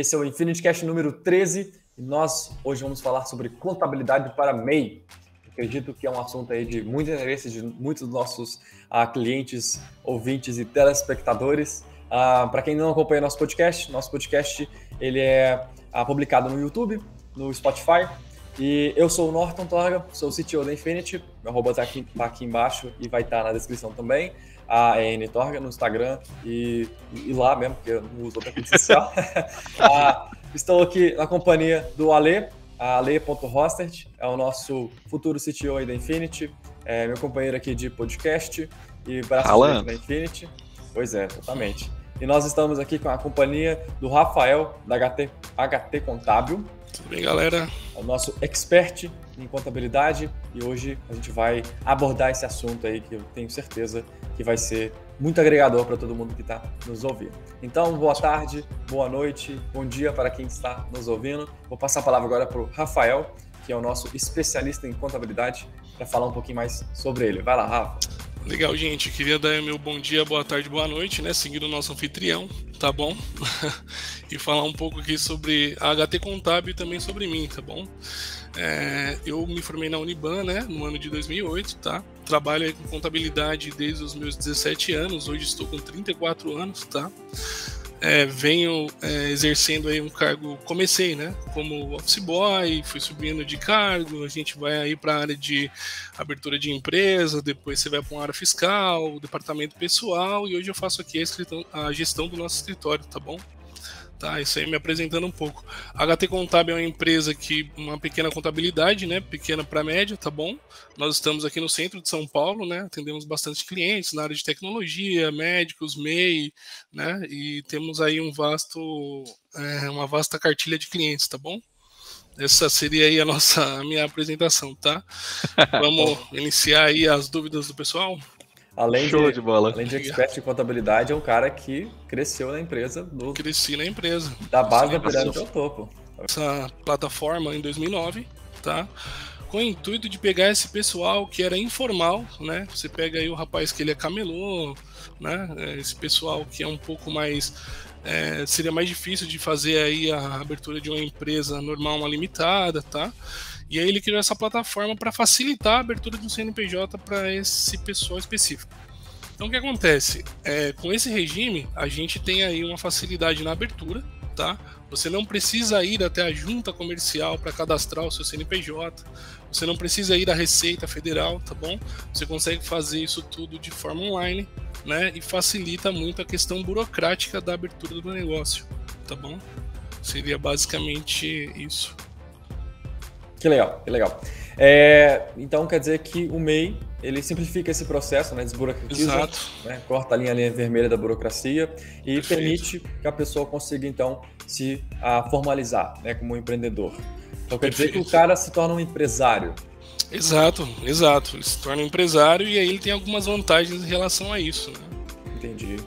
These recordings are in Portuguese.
Esse é o Infinity Cash número 13 e nós hoje vamos falar sobre contabilidade para MEI. Acredito que é um assunto aí de muito interesse de muitos dos nossos clientes, ouvintes e telespectadores. Para quem não acompanha nosso podcast ele é publicado no YouTube, no Spotify. E eu sou o Norton Torga, sou o CTO da Infinity, meu arroba tá aqui embaixo e vai estar na descrição também. A N Torga no Instagram e lá mesmo, porque eu não uso outra rede social. Estou aqui na companhia do Ale, ale.hostert, é o nosso futuro CTO aí da Infinity, meu companheiro aqui de podcast e braço direito da Infinity. Pois é, totalmente. E nós estamos aqui com a companhia do Rafael, da HT Contábil. Tudo bem, galera? É o nosso expert em contabilidade e hoje a gente vai abordar esse assunto aí que eu tenho certeza que vai ser muito agregador para todo mundo que está nos ouvindo. Então, boa tarde, boa noite, bom dia para quem está nos ouvindo. Vou passar a palavra agora para o Rafael, que é o nosso especialista em contabilidade, para falar um pouquinho mais sobre ele. Vai lá, Rafa. Legal, gente. Queria dar meu bom dia, boa tarde, boa noite, né? Seguindo o nosso anfitrião, tá bom? E falar um pouco aqui sobre a HT Contábil e também sobre mim, tá bom? Eu me formei na Uniban, né? No ano de 2008, tá? Trabalho com contabilidade desde os meus 17 anos, hoje estou com 34 anos, tá? Venho exercendo aí um cargo, comecei, né, como office boy, fui subindo de cargo, a gente vai aí para a área de abertura de empresa, depois você vai para uma área fiscal, departamento pessoal, e hoje eu faço aqui a gestão do nosso escritório, tá bom? Tá, isso aí me apresentando um pouco. A HT Contábil é uma empresa que, uma pequena contabilidade, né, pequena para média, tá bom? Nós estamos aqui no centro de São Paulo, né, atendemos bastante clientes na área de tecnologia, médicos, MEI, né, e temos aí uma vasta cartilha de clientes, tá bom? Essa seria aí a minha apresentação, tá? Vamos iniciar aí as dúvidas do pessoal? Show de bola. Além de expert em contabilidade, é um cara que cresceu na empresa. Cresci na empresa. Da base da pirâmide ao topo. Essa plataforma em 2009, tá? Com o intuito de pegar esse pessoal que era informal, né? Você pega aí o rapaz que ele é camelô, né? Esse pessoal que é um pouco mais... seria mais difícil de fazer aí a abertura de uma empresa normal, uma limitada, tá? E aí ele criou essa plataforma para facilitar a abertura de um CNPJ para esse pessoal específico. Então o que acontece? Com esse regime, a gente tem aí uma facilidade na abertura, tá? Você não precisa ir até a junta comercial para cadastrar o seu CNPJ, você não precisa ir à Receita Federal, tá bom? Você consegue fazer isso tudo de forma online, né? E facilita muito a questão burocrática da abertura do negócio, tá bom? Seria basicamente isso. Que legal, que legal. Então quer dizer que o MEI, ele simplifica esse processo, né, desburocratiza, né, corta a linha vermelha da burocracia e Perfeito. Permite que a pessoa consiga então se formalizar, né, como um empreendedor. Então quer dizer que o cara se torna um empresário. Exato. Ele se torna um empresário e aí ele tem algumas vantagens em relação a isso, né? Entendi.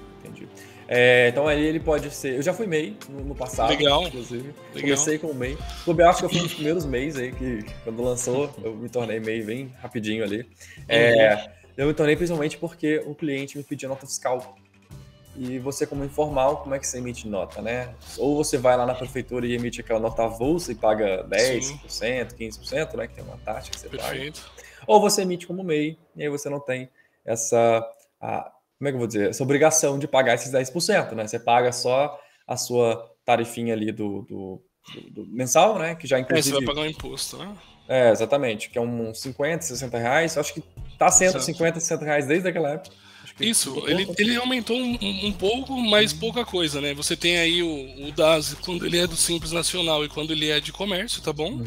Então aí ele pode ser... Eu já fui MEI no passado, inclusive. Comecei com o MEI. Eu acho que eu fui um dos primeiros MEIs aí que, quando lançou, eu me tornei MEI bem rapidinho ali. Eu me tornei principalmente porque o cliente me pedia nota fiscal. E você, como informal, como é que você emite nota, né? Ou você vai lá na prefeitura e emite aquela nota avulsa e paga 10%, 15%, né? Que tem uma taxa que você paga. Ou você emite como MEI e aí você não tem como é que eu vou dizer? Essa obrigação de pagar esses 10%, né? Você paga só a sua tarifinha ali do mensal, né? Que já inclusive... você vai pagar um imposto, né? Exatamente. Que é uns 50, 60 reais. Eu acho que tá sendo 50, 60 reais desde aquela época. Isso, ele aumentou um pouco, mas pouca coisa, né? Você tem aí o DAS quando ele é do Simples Nacional e quando ele é de comércio, tá bom?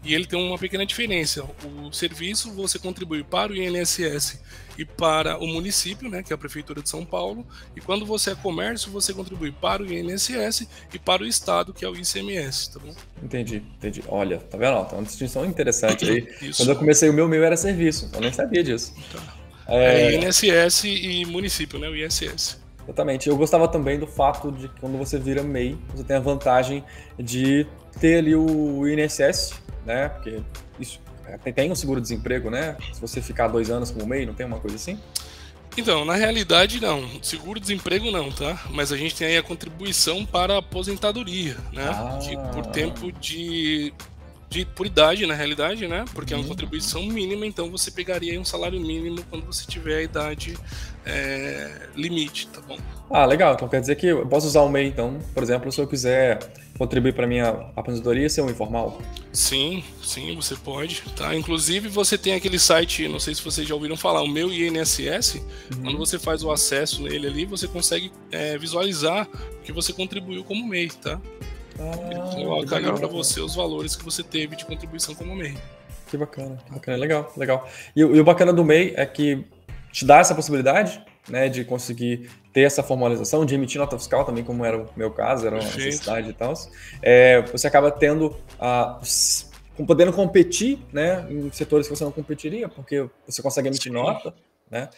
E ele tem uma pequena diferença. O serviço você contribui para o INSS e para o município, né, que é a Prefeitura de São Paulo, e quando você é comércio, você contribui para o INSS e para o Estado, que é o ICMS, tá bom? Entendi. Olha, tá vendo? Tem uma distinção interessante aí. Isso. Quando eu comecei, o meu era serviço, eu nem sabia disso. Tá. INSS e município, né? O ISS. Exatamente. Eu gostava também do fato de que quando você vira MEI, você tem a vantagem de ter ali o INSS, né? Porque isso tem um seguro-desemprego, né? Se você ficar 2 anos como MEI, não tem uma coisa assim? Então, na realidade, não. Seguro-desemprego não, tá? Mas a gente tem aí a contribuição para a aposentadoria, né? Que por tempo por idade, na realidade, né? Porque é uma contribuição mínima, então você pegaria aí um salário mínimo quando você tiver a idade limite, tá bom? Legal. Então quer dizer que eu posso usar o MEI, então, por exemplo, se eu quiser contribuir para minha aposentadoria ser um informal? Sim, você pode, tá? Inclusive você tem aquele site, não sei se vocês já ouviram falar, o Meu INSS. Quando você faz o acesso nele ali, você consegue visualizar que você contribuiu como MEI, tá? Ele coloca ali para você os valores que você teve de contribuição como MEI. Que bacana, legal. E o bacana do MEI é que te dá essa possibilidade, né, de conseguir ter essa formalização, de emitir nota fiscal também, como era o meu caso, era uma necessidade e tal. Você acaba tendo podendo competir, né, em setores que você não competiria, porque você consegue emitir nota, né?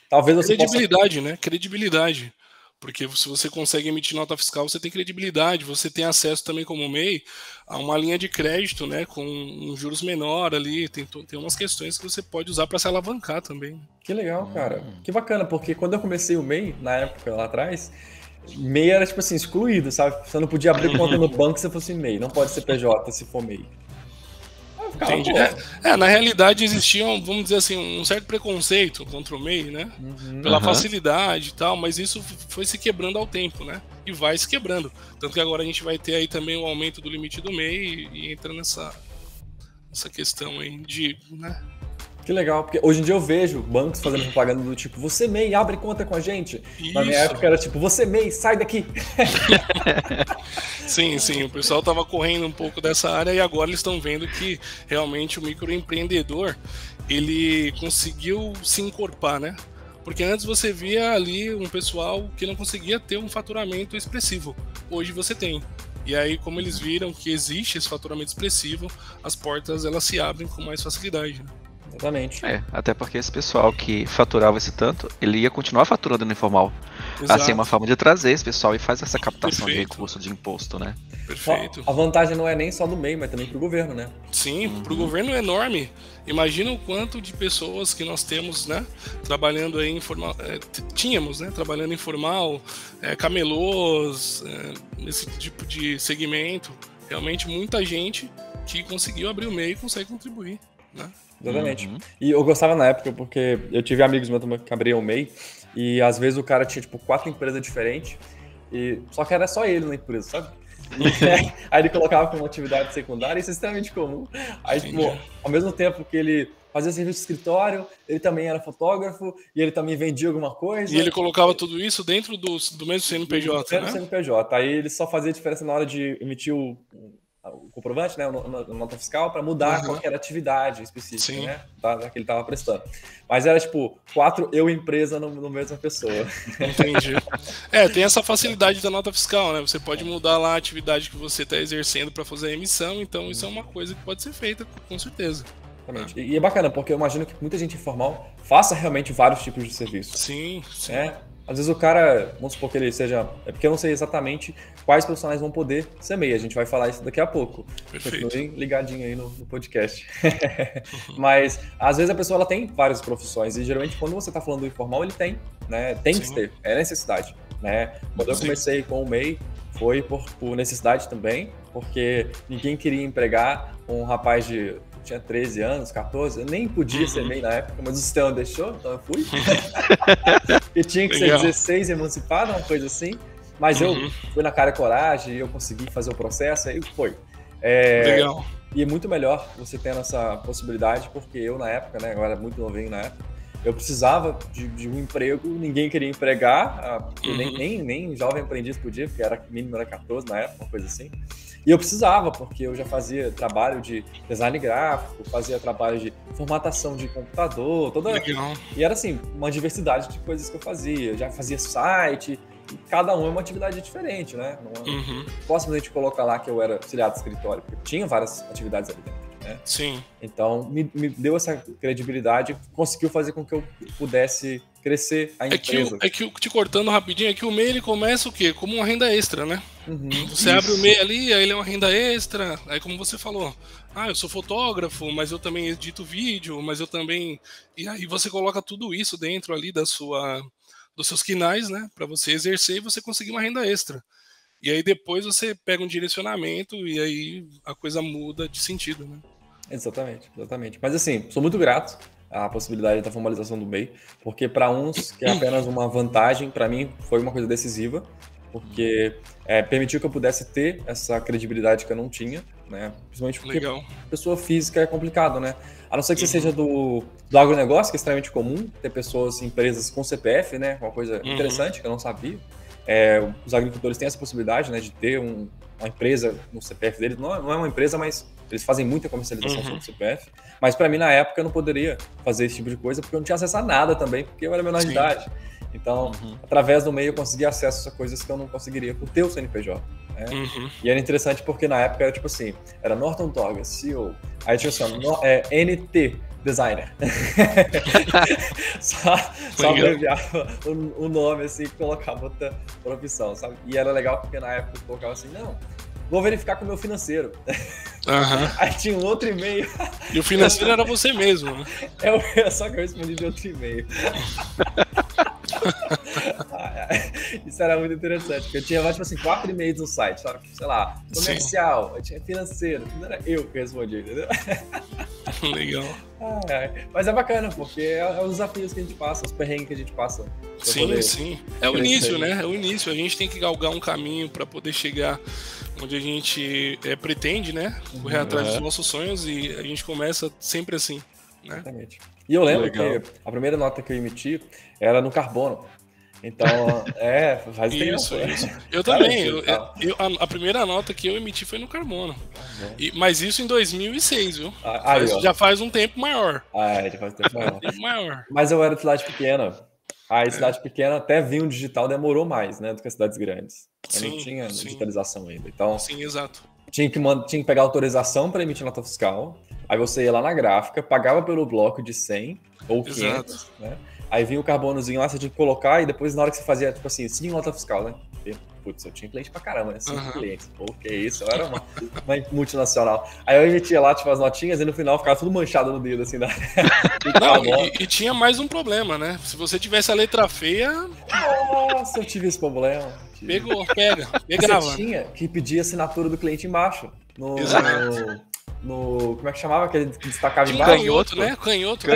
Talvez você credibilidade, né? Credibilidade. Porque se você consegue emitir nota fiscal, você tem credibilidade, você tem acesso também como MEI a uma linha de crédito, né, com um juros menor ali, tem umas questões que você pode usar para se alavancar também. Que legal, cara. Que bacana, porque quando eu comecei o MEI, na época lá atrás, MEI era tipo assim, excluído, sabe? Você não podia abrir conta no banco se fosse MEI, não pode ser PJ se for MEI. Entendi. Na realidade existia, vamos dizer assim, um certo preconceito contra o MEI, né? Pela facilidade e tal, mas isso foi se quebrando ao tempo, né? E vai se quebrando. Tanto que agora a gente vai ter aí também o aumento do limite do MEI e entra nessa questão aí de, né? Que legal, porque hoje em dia eu vejo bancos fazendo propaganda do tipo, você MEI, abre conta com a gente. Isso. Na minha época era tipo, você MEI, sai daqui. Sim, o pessoal tava correndo um pouco dessa área e agora eles estão vendo que realmente o microempreendedor, ele conseguiu se encorpar, né? Porque antes você via ali um pessoal que não conseguia ter um faturamento expressivo. Hoje você tem. E aí, como eles viram que existe esse faturamento expressivo, as portas elas se abrem com mais facilidade, né? Exatamente. Até porque esse pessoal que faturava esse tanto, ele ia continuar faturando no informal. Exato. Assim, é uma forma de trazer esse pessoal e faz essa captação de recurso de imposto, né? Perfeito. A vantagem não é nem só do MEI, mas também pro governo, né? Sim, pro governo é enorme. Imagina o quanto de pessoas que nós temos, né? Trabalhando aí informal. Tínhamos, né? Trabalhando informal, camelôs, nesse tipo de segmento. Realmente muita gente que conseguiu abrir o MEI e consegue contribuir, né? Exatamente. E eu gostava na época, porque eu tive amigos meus que abriam o MEI, e às vezes o cara tinha, tipo, 4 empresas diferentes, só que era só ele na empresa, sabe? Aí ele colocava como atividade secundária, isso é extremamente comum. Aí, tipo, ao mesmo tempo que ele fazia serviço de escritório, ele também era fotógrafo, e ele também vendia alguma coisa. E ele colocava tudo isso dentro do mesmo CNPJ, né? CNPJ. Aí ele só fazia diferença na hora de emitir o comprovante, né, a nota fiscal, para mudar qualquer atividade específica, né, que ele estava prestando. Mas era tipo 4 empresa no mesma pessoa. Entendi. Tem essa facilidade da nota fiscal, né? Você pode mudar lá a atividade que você está exercendo para fazer a emissão, então isso é uma coisa que pode ser feita, com certeza. Exatamente. E é bacana, porque eu imagino que muita gente informal faça realmente vários tipos de serviços. Sim. Às vezes o cara, vamos supor que ele seja... É porque eu não sei exatamente quais profissionais vão poder ser MEI. A gente vai falar isso daqui a pouco. Perfeito. Continuem ligadinho aí no podcast. Mas, às vezes a pessoa ela tem várias profissões. E geralmente quando você está falando do informal, ele tem, né? Tem que ter. É necessidade, né? Quando eu comecei com o MEI, foi por necessidade também. Porque ninguém queria empregar um rapaz tinha 13 anos, 14, eu nem podia ser MEI na época, mas o sistema deixou, então eu fui. E tinha que ser 16 emancipado, uma coisa assim. Mas eu fui na cara e coragem, e eu consegui fazer o processo, aí foi. Legal. E é muito melhor você tendo essa possibilidade, porque eu na época, né, eu era muito novinho na época, eu precisava de um emprego, ninguém queria empregar, nem jovem aprendiz podia, porque mínimo era 14 na época, uma coisa assim. E eu precisava, porque eu já fazia trabalho de design gráfico, fazia trabalho de formatação de computador, Legal. E era assim, uma diversidade de coisas que eu fazia. Eu já fazia site, e cada um é uma atividade diferente, né? Não posso simplesmente colocar lá que eu era auxiliar de escritório, porque tinha várias atividades ali dentro. né? Sim. Então, me deu essa credibilidade, conseguiu fazer com que eu pudesse crescer a empresa. Te cortando rapidinho, é que o MEI ele começa o quê? Como uma renda extra, né? Você Isso. abre o MEI ali, aí ele é uma renda extra, aí como você falou, eu sou fotógrafo, mas eu também edito vídeo, mas eu também... E aí você coloca tudo isso dentro ali dos seus quinais, né? Para você exercer e você conseguir uma renda extra. E aí depois você pega um direcionamento e aí a coisa muda de sentido, né? Exatamente, exatamente. Mas assim, sou muito grato à possibilidade da formalização do MEI, porque para uns que é apenas uma vantagem, para mim foi uma coisa decisiva, porque permitiu que eu pudesse ter essa credibilidade que eu não tinha, né? Principalmente porque pessoa física é complicado, né? A não ser que você seja do agronegócio, que é extremamente comum, ter pessoas, empresas com CPF, né? Uma coisa interessante que eu não sabia. Os agricultores têm essa possibilidade, né, de ter uma empresa no CPF deles. Não é uma empresa, mas eles fazem muita comercialização sobre o CPF. Mas para mim, na época, eu não poderia fazer esse tipo de coisa, porque eu não tinha acesso a nada também, porque eu era menor de idade. Então, através do MEI, eu consegui acesso a coisas que eu não conseguiria por ter o CNPJ. Né? E era interessante porque na época era tipo assim, era Norton Toga, CEO, aí tinha assim, NT Designer. só abreviava o nome assim e colocava outra profissão, sabe? E era legal porque na época eu colocava assim, não, vou verificar com o meu financeiro. Aí tinha um outro e-mail. E o financeiro era você mesmo, né? Só que eu respondi de outro e-mail. Isso era muito interessante, porque eu tinha lá, tipo assim, 4 e-mails no site, sabe? Sei lá, comercial, eu tinha financeiro, não era eu que respondia, entendeu? Legal. Mas é bacana, porque é os desafios que a gente passa, os perrengues que a gente passa. Sim. É o início, né? É o início. A gente tem que galgar um caminho para poder chegar onde a gente pretende, né? Correr atrás dos nossos sonhos e a gente começa sempre assim, né? Exatamente. E eu lembro que a primeira nota que eu emiti era no carbono. Então, faz tempo. Isso. Eu também. A primeira nota que eu emiti foi no carbono. Mas isso em 2006, viu? Já faz um tempo maior. Já faz um tempo maior. Mas eu era de cidade pequena. A cidade pequena até vir um digital demorou mais, né, do que as cidades grandes. Eu não tinha digitalização ainda. Então, sim, exato. Tinha que pegar autorização para emitir nota fiscal. Aí você ia lá na gráfica, pagava pelo bloco de 100 ou 500, né? Aí vinha o carbonozinho lá, você tinha que colocar, e depois na hora que você fazia, tipo assim, 5 nota fiscal, né? E, putz, eu tinha cliente pra caramba, né? 5 clientes. Pô, que isso, eu era uma multinacional. Aí eu emitia lá, tipo, as notinhas, e no final ficava tudo manchado no dedo, assim, né? E tinha mais um problema, né? Se você tivesse a letra feia... Nossa, eu tive esse problema. Pegava. Você tinha que pedir a assinatura do cliente embaixo. Como é que chamava? Aquele que destacava embaixo? Canhoto, né? Canhoto.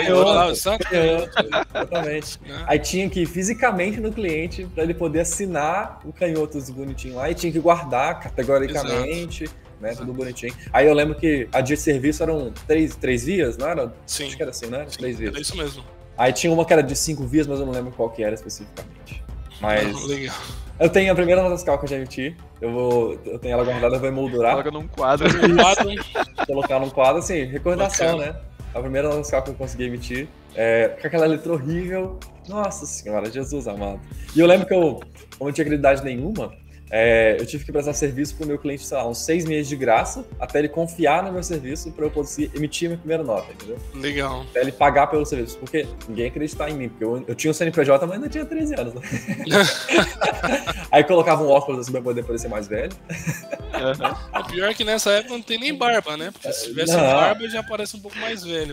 Exatamente. Aí tinha que ir fisicamente no cliente para ele poder assinar o canhoto bonitinho lá e tinha que guardar categoricamente, né? Tudo bonitinho. Aí eu lembro que a dia de serviço eram 3 vias, não era? Sim. Acho que era assim, né? 3 vias. Era isso mesmo. Aí tinha uma que era de 5 vias, mas eu não lembro qual que era especificamente. Mas... legal. Eu tenho a primeira nota fiscal que eu já emiti. Eu tenho ela guardada, eu vou emoldurar. Coloca num quadro. Colocar num quadro, assim, recordação, né? A primeira nota fiscal que eu consegui emitir, com aquela letra horrível. Nossa senhora, Jesus amado. E eu lembro que como não tinha credibilidade nenhuma, eu tive que prestar serviço pro meu cliente, sei lá, uns 6 meses de graça, até ele confiar no meu serviço para eu conseguir emitir a minha primeira nota, entendeu? Legal. Até ele pagar pelo serviço, porque ninguém acreditava em mim, porque eu tinha o CNPJ, mas ainda tinha 13 anos, né? Aí colocava um óculos assim pra poder parecer mais velho. O pior é que nessa época não tem nem barba, né? Porque se tivesse barba já parece um pouco mais velho.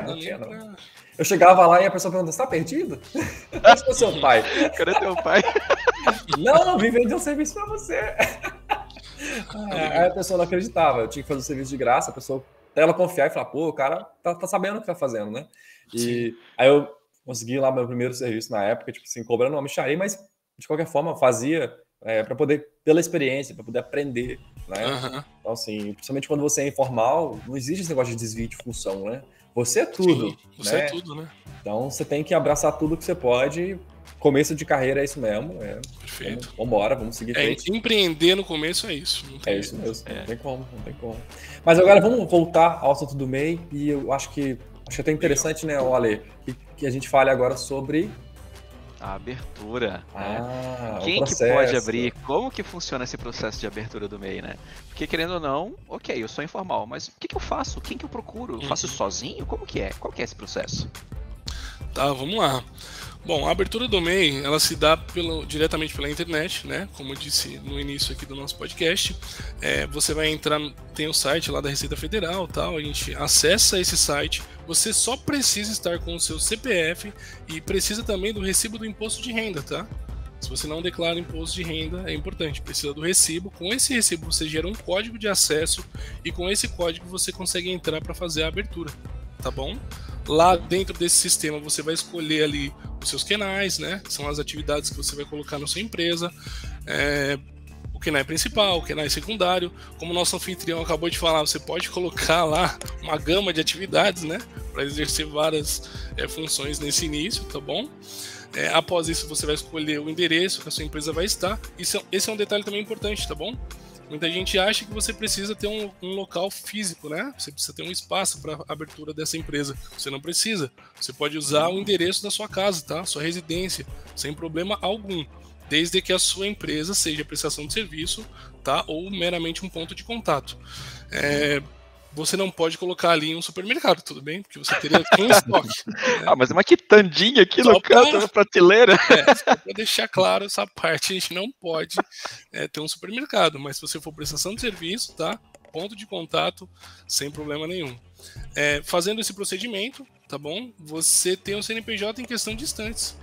Não tinha não. Eu chegava lá e a pessoa perguntava, você tá perdido? Onde foi seu pai? Cadê teu pai? Não, vim vender um serviço pra você. Aí a pessoa não acreditava, eu tinha que fazer o serviço de graça, a pessoa, até ela confiar e falar, pô, o cara tá sabendo o que tá fazendo, né? E aí eu consegui lá meu primeiro serviço na época, tipo assim, cobrando uma mixaria, mas de qualquer forma fazia para poder, pela experiência, para poder aprender, né? Então assim, principalmente quando você é informal, não existe esse negócio de desvio de função, né? Você é tudo. Sim, você é tudo, né? Então você tem que abraçar tudo que você pode. Começo de carreira é isso mesmo. Perfeito. Vambora, vamos seguir frente. Empreender no começo é isso. É isso mesmo, não tem como. Mas agora vamos voltar ao assunto do MEI, e eu acho que até interessante, né, Ale, que a gente fale agora sobre A abertura, né? O Quem que processo. pode abrir? Como que funciona esse processo de abertura do MEI, né? Porque querendo ou não, ok, eu sou informal, mas o que eu faço? Quem que eu procuro? Eu faço sozinho? Como que é? Qual que é esse processo? Tá, vamos lá. Bom, a abertura do MEI, ela se dá diretamente pela internet, né? Como eu disse no início aqui do nosso podcast. Você vai entrar, tem o site lá da Receita Federal, tal, a gente acessa esse site. Você só precisa estar com o seu CPF e precisa também do recibo do imposto de renda, tá? Se você não declara imposto de renda, é importante, precisa do recibo. Com esse recibo você gera um código de acesso e com esse código você consegue entrar para fazer a abertura, tá bom? Lá dentro desse sistema você vai escolher ali os seus QNAIs, né? Que são as atividades que você vai colocar na sua empresa. O QNAI principal, o QNAI secundário. Como o nosso anfitrião acabou de falar, você pode colocar lá uma gama de atividades, né? Para exercer várias funções nesse início, tá bom? Após isso você vai escolher o endereço que a sua empresa vai estar. Esse é um detalhe também importante, tá bom? Muita gente acha que você precisa ter um local físico, né? Você precisa ter um espaço para a abertura dessa empresa. Você não precisa. Você pode usar o endereço da sua casa, tá? Sua residência, sem problema algum. Desde que a sua empresa seja prestação de serviço, tá? Ou meramente um ponto de contato. Você não pode colocar ali em um supermercado, tudo bem? Porque você teria um estoque. Né? Mas uma quitandinha aqui no canto, na prateleira. Só para deixar claro essa parte, a gente não pode ter um supermercado, mas se você for prestação de serviço, tá? Ponto de contato, sem problema nenhum. Fazendo esse procedimento, tá bom? Você tem o CNPJ em questão de instantes.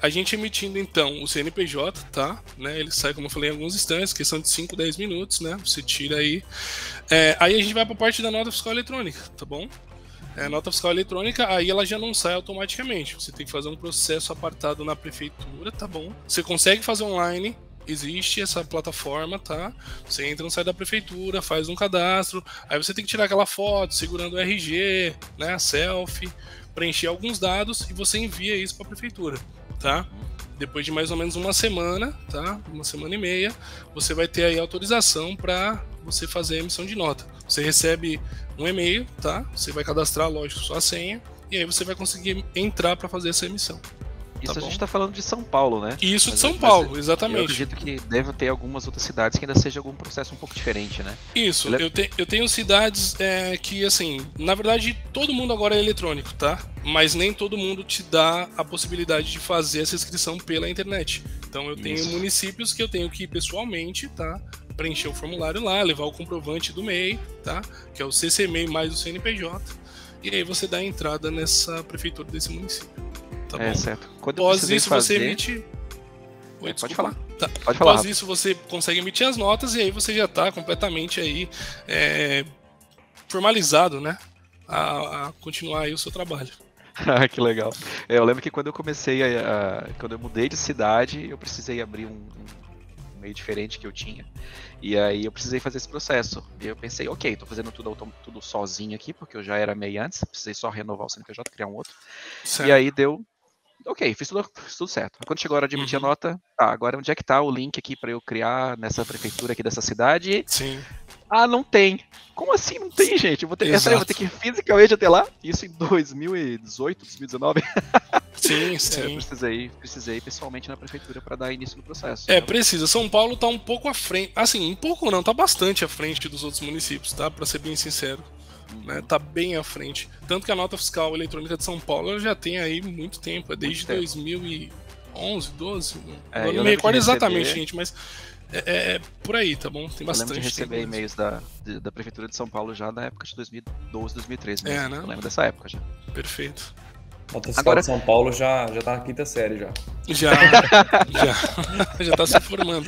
A gente emitindo então o CNPJ, tá? Né? Ele sai, como eu falei, em alguns instantes, questão de 5, 10 minutos, né? Você tira aí. Aí a gente vai para a parte da nota fiscal eletrônica, tá bom? A nota fiscal eletrônica, aí ela já não sai automaticamente. Você tem que fazer um processo apartado na prefeitura, tá bom? Você consegue fazer online. Existe essa plataforma, tá? Você entra no site da prefeitura, faz um cadastro, aí você tem que tirar aquela foto segurando o RG, né, a selfie, preencher alguns dados e você envia isso para a prefeitura, tá? Depois de mais ou menos uma semana, tá? Uma semana e meia, você vai ter aí autorização para você fazer a emissão de nota. Você recebe um e-mail, tá? Você vai cadastrar, lógico, sua senha e aí você vai conseguir entrar para fazer essa emissão. Isso tá a gente bom? Está falando de São Paulo, né? Isso, de São Paulo, exatamente. Eu acredito que deve ter algumas outras cidades que ainda seja algum processo um pouco diferente, né? Isso, eu tenho cidades que, assim, na verdade todo mundo agora é eletrônico, tá? Mas nem todo mundo te dá a possibilidade de fazer essa inscrição pela internet. Então eu tenho municípios que eu tenho que ir pessoalmente, tá? Preencher o formulário lá, levar o comprovante do MEI, tá? Que é o CC-MEI mais o CNPJ. E aí você dá a entrada nessa prefeitura desse município. Tá bom? Certo. Quando após isso você emite... pode falar. Tá. Pode falar. Após isso você consegue emitir as notas e aí você já está completamente aí formalizado, né? A continuar aí o seu trabalho. Que legal. Eu lembro que quando eu comecei quando eu mudei de cidade, eu precisei abrir um meio diferente que eu tinha. E aí eu precisei fazer esse processo. E eu pensei, ok, tô fazendo tudo sozinho aqui, porque eu já era MEI antes, precisei só renovar o CNPJ, criar um outro. Certo. E aí deu... Ok, fiz tudo certo. Quando chegou a hora de emitir a nota, agora onde é que tá o link aqui para eu criar nessa prefeitura aqui dessa cidade? Sim. Ah, não tem. Como assim não tem, gente? Eu vou ter que ir fisicamente até lá. Isso em 2018, 2019. Sim. Eu precisei pessoalmente na prefeitura para dar início no processo. Precisa. São Paulo tá um pouco à frente. Assim, um pouco não, tá bastante à frente dos outros municípios, tá? Para ser bem sincero. Né, tá bem à frente. Tanto que a nota fiscal eletrônica de São Paulo já tem aí muito tempo, desde 2011, 12. Eu não me recordo exatamente, gente, mas por aí, tá bom? Tem bastante. Eu lembro de receber e-mails da Prefeitura de São Paulo já na época de 2012, 2013 mesmo. Né? Eu lembro dessa época já. Perfeito. Nota fiscal de São Paulo já tá na quinta série já. Já tá se formando.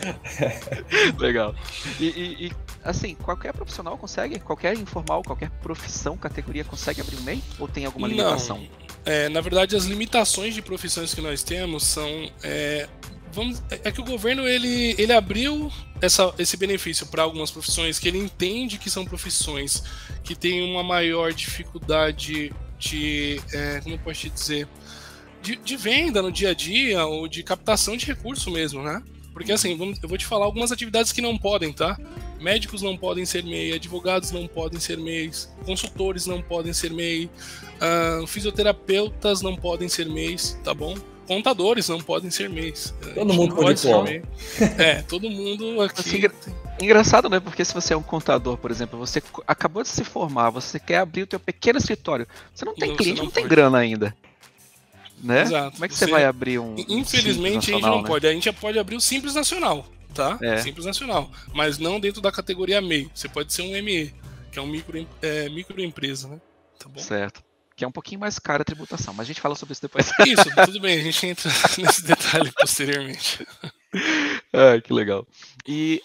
Legal. E assim, qualquer profissional consegue? Qualquer informal, qualquer profissão, categoria consegue abrir um MEI? Ou tem alguma limitação? Não. Na verdade, as limitações de profissões que nós temos são... que o governo ele abriu esse benefício para algumas profissões que ele entende que são profissões que têm uma maior dificuldade como eu posso te dizer, de venda no dia a dia ou de captação de recurso mesmo, né? Porque assim, eu vou te falar algumas atividades que não podem, tá? Médicos não podem ser MEI, advogados não podem ser MEIs, consultores não podem ser MEI, fisioterapeutas não podem ser MEIs, tá bom? contadores não podem ser MEIs. Todo mundo pode ser MEI. Todo mundo aqui. Engraçado, né? Porque se você é um contador, por exemplo, você acabou de se formar, você quer abrir o teu pequeno escritório, você não tem cliente, não tem grana ainda. Né? Exato. Como é que você vai abrir um Infelizmente, a gente não pode. A gente já pode abrir o Simples Nacional, tá? Simples Nacional. Mas não dentro da categoria MEI. Você pode ser um ME, que é um microempresa, né? Tá bom? Certo. Que é um pouquinho mais cara a tributação, mas a gente fala sobre isso depois. Isso, tudo bem, a gente entra nesse detalhe posteriormente. Que legal. E,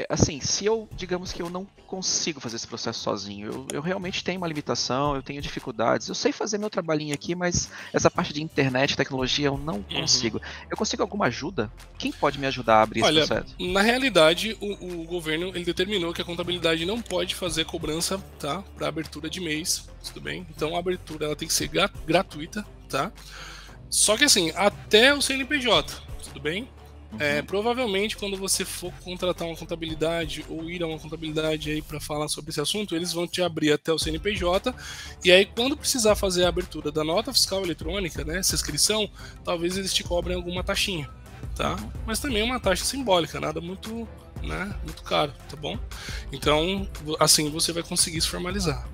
assim, se eu, digamos que eu não consigo fazer esse processo sozinho, eu realmente tenho uma limitação, eu tenho dificuldades, eu sei fazer meu trabalhinho aqui, mas essa parte de internet, tecnologia, eu não consigo. Eu consigo alguma ajuda? Quem pode me ajudar a abrir esse processo? Na realidade, o governo ele determinou que a contabilidade não pode fazer cobrança, tá, para abertura de mês, tudo bem? Então a abertura ela tem que ser gratuita, tá? Só que assim, até o CNPJ, tudo bem? Provavelmente quando você for contratar uma contabilidade ou ir a uma contabilidade aí para falar sobre esse assunto, eles vão te abrir até o CNPJ, e aí quando precisar fazer a abertura da nota fiscal eletrônica, né, essa inscrição, talvez eles te cobrem alguma taxinha, tá? Mas também é uma taxa simbólica, nada muito, né, muito caro, tá bom? Então, assim você vai conseguir se formalizar.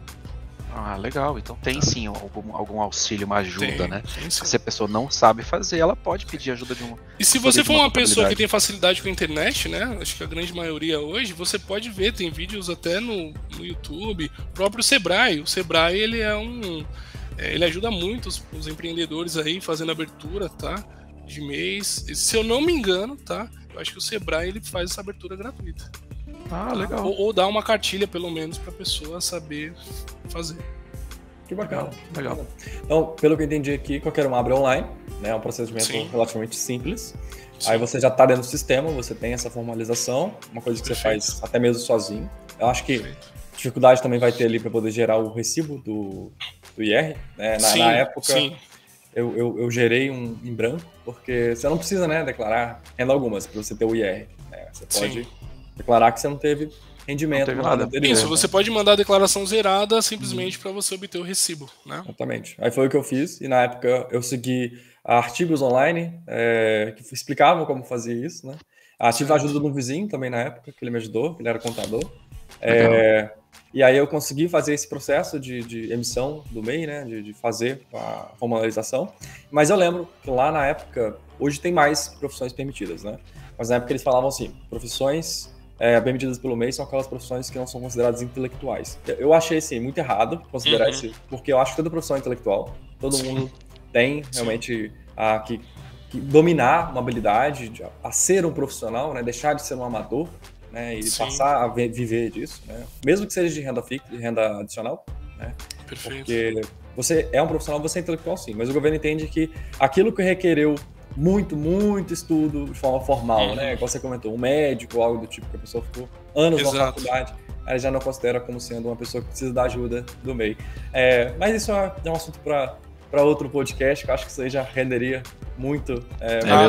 Legal. Então tem sim algum auxílio, uma ajuda, né? Tem, sim. Se a pessoa não sabe fazer, ela pode pedir ajuda de um. E se você for uma pessoa que tem facilidade com a internet, né? Acho que a grande maioria hoje, você pode ver, tem vídeos até no YouTube, o próprio Sebrae. O Sebrae, ele é ele ajuda muito os empreendedores aí fazendo abertura, tá? De mês. Se eu não me engano, tá? Eu acho que o Sebrae, ele faz essa abertura gratuita. Legal. Ou dá uma cartilha, pelo menos, para a pessoa saber fazer. Que bacana. Legal. Então, pelo que eu entendi aqui, qualquer um abre online, né? É um procedimento relativamente simples. Sim. Aí você já está dentro do sistema, você tem essa formalização, uma coisa que você faz até mesmo sozinho. Eu acho que dificuldade também vai ter ali para poder gerar o recibo do IR, né? Na época, eu gerei em branco, porque você não precisa, né, declarar renda algumas para você ter o IR. Né? Você pode declarar que você não teve rendimento. Não teve nada. Anterior, isso, você pode mandar a declaração zerada simplesmente para você obter o recibo, né? Exatamente. Aí foi o que eu fiz, e na época eu segui artigos online que explicavam como fazer isso, né? Tive a ajuda de um vizinho também na época, que ele me ajudou, que ele era contador. E aí eu consegui fazer esse processo de emissão do MEI, né? De fazer a formalização. Mas eu lembro que lá na época, hoje tem mais profissões permitidas, né? Mas na época eles falavam assim, profissões permitidas pelo MEI são aquelas profissões que não são consideradas intelectuais. Eu achei, assim, muito errado considerar isso, porque eu acho que toda profissão é intelectual, todo mundo tem realmente que dominar uma habilidade a ser um profissional, né, deixar de ser um amador, né, e passar a viver disso, né, mesmo que seja de renda fixa, de renda adicional, né, Perfeito. Porque você é um profissional, você é intelectual sim, mas o governo entende que aquilo que requereu muito estudo de forma formal, né? Igual você comentou, um médico ou algo do tipo, que a pessoa ficou anos na faculdade, aí já não considera como sendo uma pessoa que precisa da ajuda do MEI. Mas isso é um assunto para outro podcast, que eu acho que isso aí já renderia muito.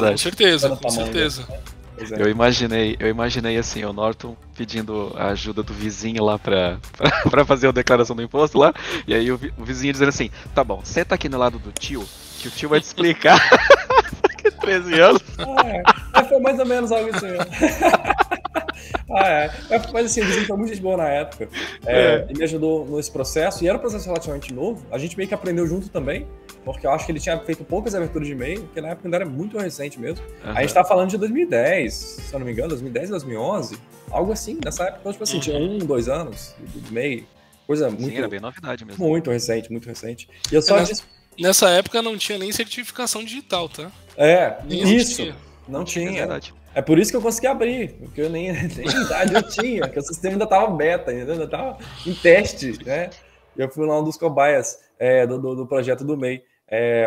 Com certeza, com certeza. Né? Eu imaginei assim, o Norton pedindo a ajuda do vizinho lá pra fazer a declaração do imposto lá, e aí o vizinho dizendo assim, tá bom, senta aqui no lado do tio, que o tio vai te explicar. 13 anos. Foi mais ou menos algo assim. Mas assim, o vizinho foi muito de boa na época. E me ajudou nesse processo, e era um processo relativamente novo. A gente meio que aprendeu junto também, porque eu acho que ele tinha feito poucas aberturas de e-mail, porque na época ainda era muito recente mesmo. A gente tá falando de 2010, se eu não me engano, 2010, 2011, algo assim, nessa época. Então, tipo assim, tinha 2 anos de e-mail, coisa muito... Sim, era bem novidade mesmo. Muito recente, muito recente. E eu só Nessa época não tinha nem certificação digital, tá? Isso. Não tinha. É por isso que eu consegui abrir, porque eu nem idade eu tinha, porque o sistema ainda estava beta, ainda estava em teste, né? Eu fui lá um dos cobaias do projeto do MEI.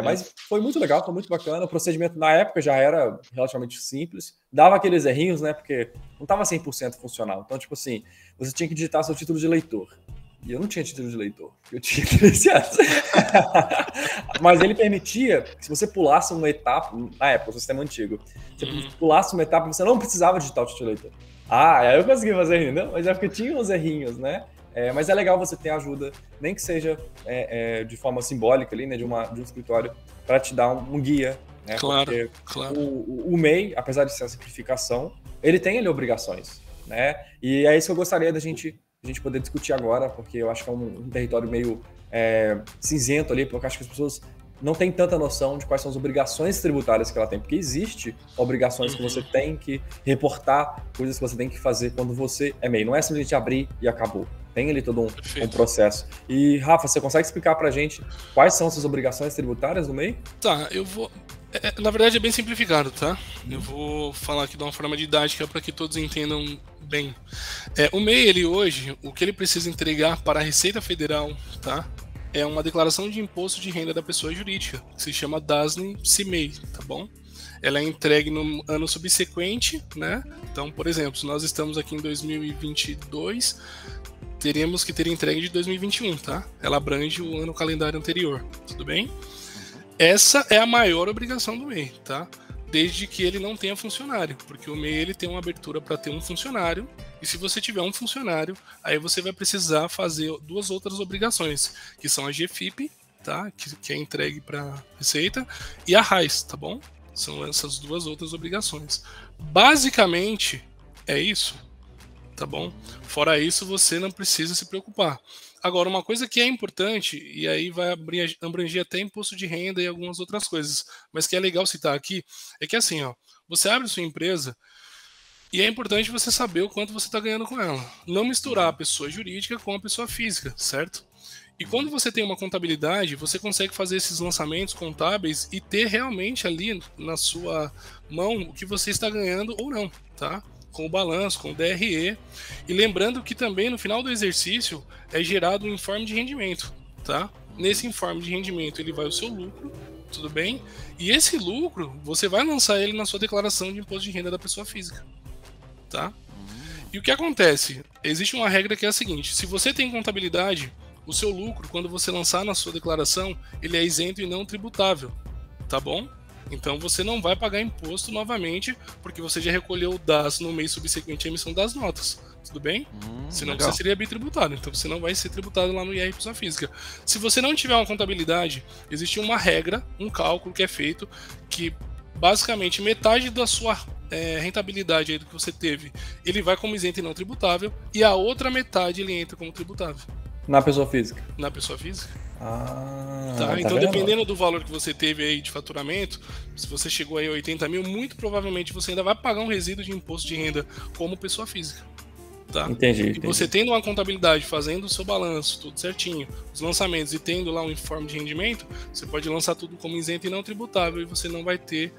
Mas foi muito legal, foi muito bacana. O procedimento na época já era relativamente simples, dava aqueles errinhos, né? Porque não estava 100% funcional. Então, tipo assim, você tinha que digitar seu título de eleitor. E eu não tinha título de eleitor, eu tinha 13 anos. Mas ele permitia que se você pulasse uma etapa, na época, o sistema antigo, se você pulasse uma etapa, você não precisava digitar o título de eleitor. Aí eu consegui fazer, entendeu? Mas é porque tinha uns errinhos, né? Mas é legal você ter ajuda, nem que seja de forma simbólica ali, né? De um escritório, para te dar um guia né? Claro, Porque claro. o MEI, apesar de ser a simplificação, ele tem ali obrigações, né? E é isso que eu gostaria da gente poder discutir agora, porque eu acho que é um território meio cinzento ali, porque eu acho que as pessoas não têm tanta noção de quais são as obrigações tributárias que ela tem, porque existe obrigações que você tem que reportar, coisas que você tem que fazer quando você é MEI. Não é simplesmente abrir e acabou. Tem ali todo um processo. E, Rafa, você consegue explicar pra gente quais são essas obrigações tributárias do MEI? Tá, eu vou... na verdade é bem simplificado, tá? Eu vou falar aqui de uma forma didática para que todos entendam bem. O MEI, ele hoje, o que ele precisa entregar para a Receita Federal, tá? É uma declaração de imposto de renda da pessoa jurídica, que se chama DASNY-CIMEI, tá bom? Ela é entregue no ano subsequente, né? Então, por exemplo, se nós estamos aqui em 2022, teremos que ter entregue de 2021, tá? Ela abrange o ano calendário anterior, tudo bem? Essa é a maior obrigação do MEI, tá? Desde que ele não tenha funcionário, porque o MEI ele tem uma abertura para ter um funcionário, e se você tiver um funcionário, aí você vai precisar fazer duas outras obrigações, que são a GFIP, tá? Que é entregue para a Receita, e a RAIS, tá bom? São essas duas outras obrigações. Basicamente, é isso, tá bom? Fora isso, você não precisa se preocupar. Agora, uma coisa que é importante, e aí vai abranger até imposto de renda e algumas outras coisas, mas que é legal citar aqui, é que assim, ó, você abre sua empresa e é importante você saber o quanto você está ganhando com ela. Não misturar a pessoa jurídica com a pessoa física, certo? E quando você tem uma contabilidade, você consegue fazer esses lançamentos contábeis e ter realmente ali na sua mão o que você está ganhando ou não, tá? Com o balanço, com o DRE. E lembrando que também no final do exercício é gerado um informe de rendimento, tá? Nesse informe de rendimento ele vai o seu lucro, tudo bem? E esse lucro, você vai lançar ele na sua declaração de imposto de renda da pessoa física, tá? E o que acontece? Existe uma regra que é a seguinte: se você tem contabilidade, o seu lucro, quando você lançar na sua declaração, ele é isento e não tributável, tá bom? Então você não vai pagar imposto novamente, porque você já recolheu o DAS no mês subsequente à emissão das notas, tudo bem? Senão legal. você seria bitributado, então você não vai ser tributado lá no IR pessoa física. Se você não tiver uma contabilidade, existe uma regra, um cálculo que é feito, que basicamente metade da sua rentabilidade aí do que você teve, ele vai como isento e não tributável, e a outra metade ele entra como tributável. Na pessoa física? Na pessoa física. Tá Então, vendo? dependendo do valor que você teve aí de faturamento, se você chegou aí a 80 mil, muito provavelmente você ainda vai pagar um resíduo de imposto de renda como pessoa física. Tá? Entendi. E você tendo uma contabilidade, fazendo o seu balanço, tudo certinho, os lançamentos e tendo lá um informe de rendimento, você pode lançar tudo como isento e não tributável e você não vai ter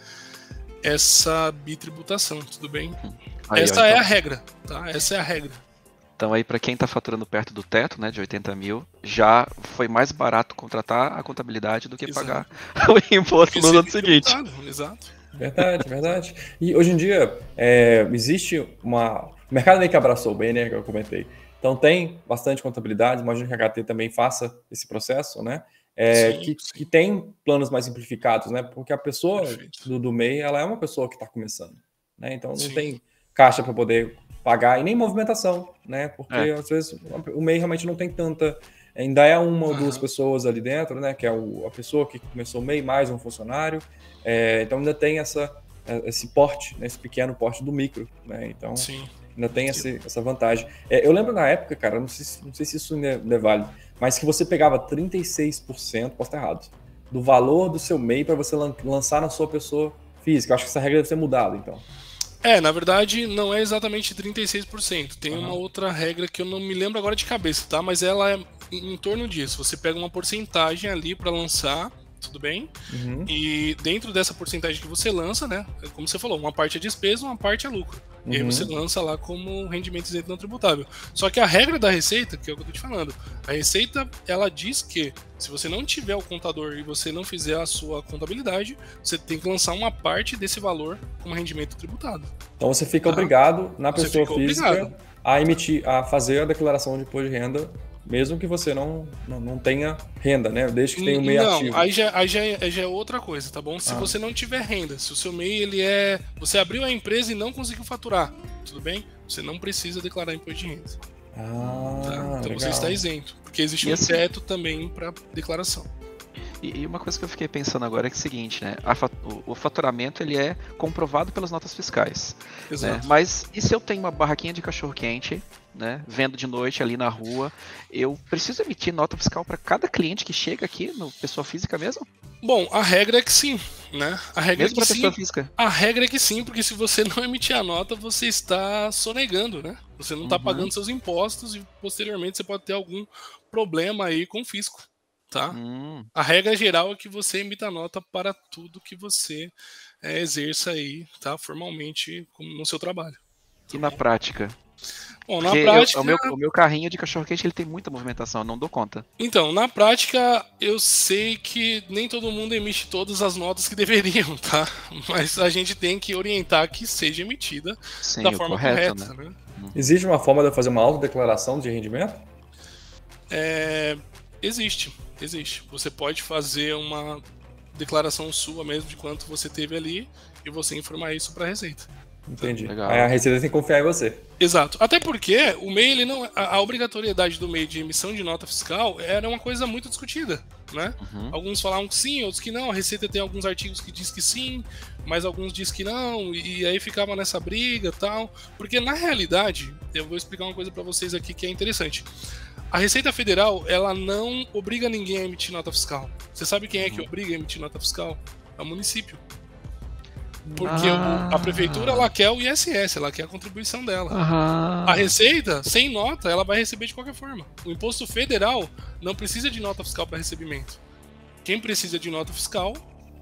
essa bitributação, tudo bem? Aí, Essa é a regra, tá? Essa é a regra. Então aí para quem está faturando perto do teto, né, de 80 mil, já foi mais barato contratar a contabilidade do que pagar o imposto no ano seguinte. Exato. Verdade. E hoje em dia existe uma... O mercado meio que abraçou bem, né, que eu comentei. Então tem bastante contabilidade, imagino que a HT também faça esse processo, né? Sim. Que tem planos mais simplificados, né? Porque a pessoa do MEI, ela é uma pessoa que está começando, né? Então não tem caixa para poder pagar e nem movimentação, né? Porque às vezes o MEI realmente não tem tanta... Ainda é uma ou duas pessoas ali dentro, né? Que é a pessoa que começou o MEI mais um funcionário. Então ainda tem esse porte, né? Esse pequeno porte do micro, né? Então ainda tem essa vantagem. Eu lembro na época, cara, não sei se isso ainda é válido, mas que você pegava 36%, posso estar errado, do valor do seu MEI para você lançar na sua pessoa física. Eu acho que essa regra deve ser mudada, então. Na verdade, não é exatamente 36%. Tem uma outra regra que eu não me lembro agora de cabeça, tá? Mas ela é em torno disso. Você pega uma porcentagem ali para lançar, tudo bem? E dentro dessa porcentagem que você lança, né? Como você falou, uma parte é despesa, uma parte é lucro. E aí você lança lá como rendimento isento não tributável. Só que a regra da Receita, que é o que eu tô te falando, a Receita, ela diz que se você não tiver o contador e você não fizer a sua contabilidade, você tem que lançar uma parte desse valor como rendimento tributado. Então você fica obrigado, na pessoa física, a fazer a declaração de imposto de renda, mesmo que você não tenha renda, né? Desde que tenha o MEI ativo. Não, aí já é outra coisa, tá bom? Se você não tiver renda, se o seu MEI, você abriu a empresa e não conseguiu faturar, tudo bem? Você não precisa declarar imposto de renda. Então legal. Você está isento, porque existe um teto também para declaração. E uma coisa que eu fiquei pensando agora é que é o seguinte, né? O faturamento ele é comprovado pelas notas fiscais. Exato. Né? Mas e se eu tenho uma barraquinha de cachorro-quente, né? Vendo de noite ali na rua, eu preciso emitir nota fiscal para cada cliente que chega aqui no pessoa física mesmo? Bom, a regra é que sim, né? A regra Mesmo é que para pessoa sim. física? A regra é que sim, porque se você não emitir a nota, você está sonegando, né? Você não está pagando seus impostos e posteriormente você pode ter algum problema aí com o fisco, tá? A regra geral é que você emita nota para tudo que você exerça aí, tá? Formalmente no seu trabalho. E na prática? Bom, Porque na prática, o meu carrinho de cachorro-quente ele tem muita movimentação, eu não dou conta. então, na prática, eu sei que nem todo mundo emite todas as notas que deveriam, tá? Mas a gente tem que orientar que seja emitida Sim, da forma correto, correta, né? Existe uma forma de eu fazer uma autodeclaração de rendimento? Existe. Você pode fazer uma declaração sua mesmo de quanto você teve ali e você informar isso para a Receita. Entendi. Legal. Aí a Receita tem que confiar em você. Exato. Até porque o MEI, ele não, a obrigatoriedade do MEI de emissão de nota fiscal era uma coisa muito discutida, né? Alguns falavam que sim, outros que não. A Receita tem alguns artigos que diz que sim, mas alguns diz que não, e aí ficava nessa briga e tal. Porque na realidade, eu vou explicar uma coisa para vocês aqui que é interessante. A Receita Federal, ela não obriga ninguém a emitir nota fiscal. Você sabe quem é que obriga a emitir nota fiscal? É o município. Porque a prefeitura, ela quer o ISS, ela quer a contribuição dela. A Receita, sem nota, ela vai receber de qualquer forma. O Imposto Federal não precisa de nota fiscal para recebimento. Quem precisa de nota fiscal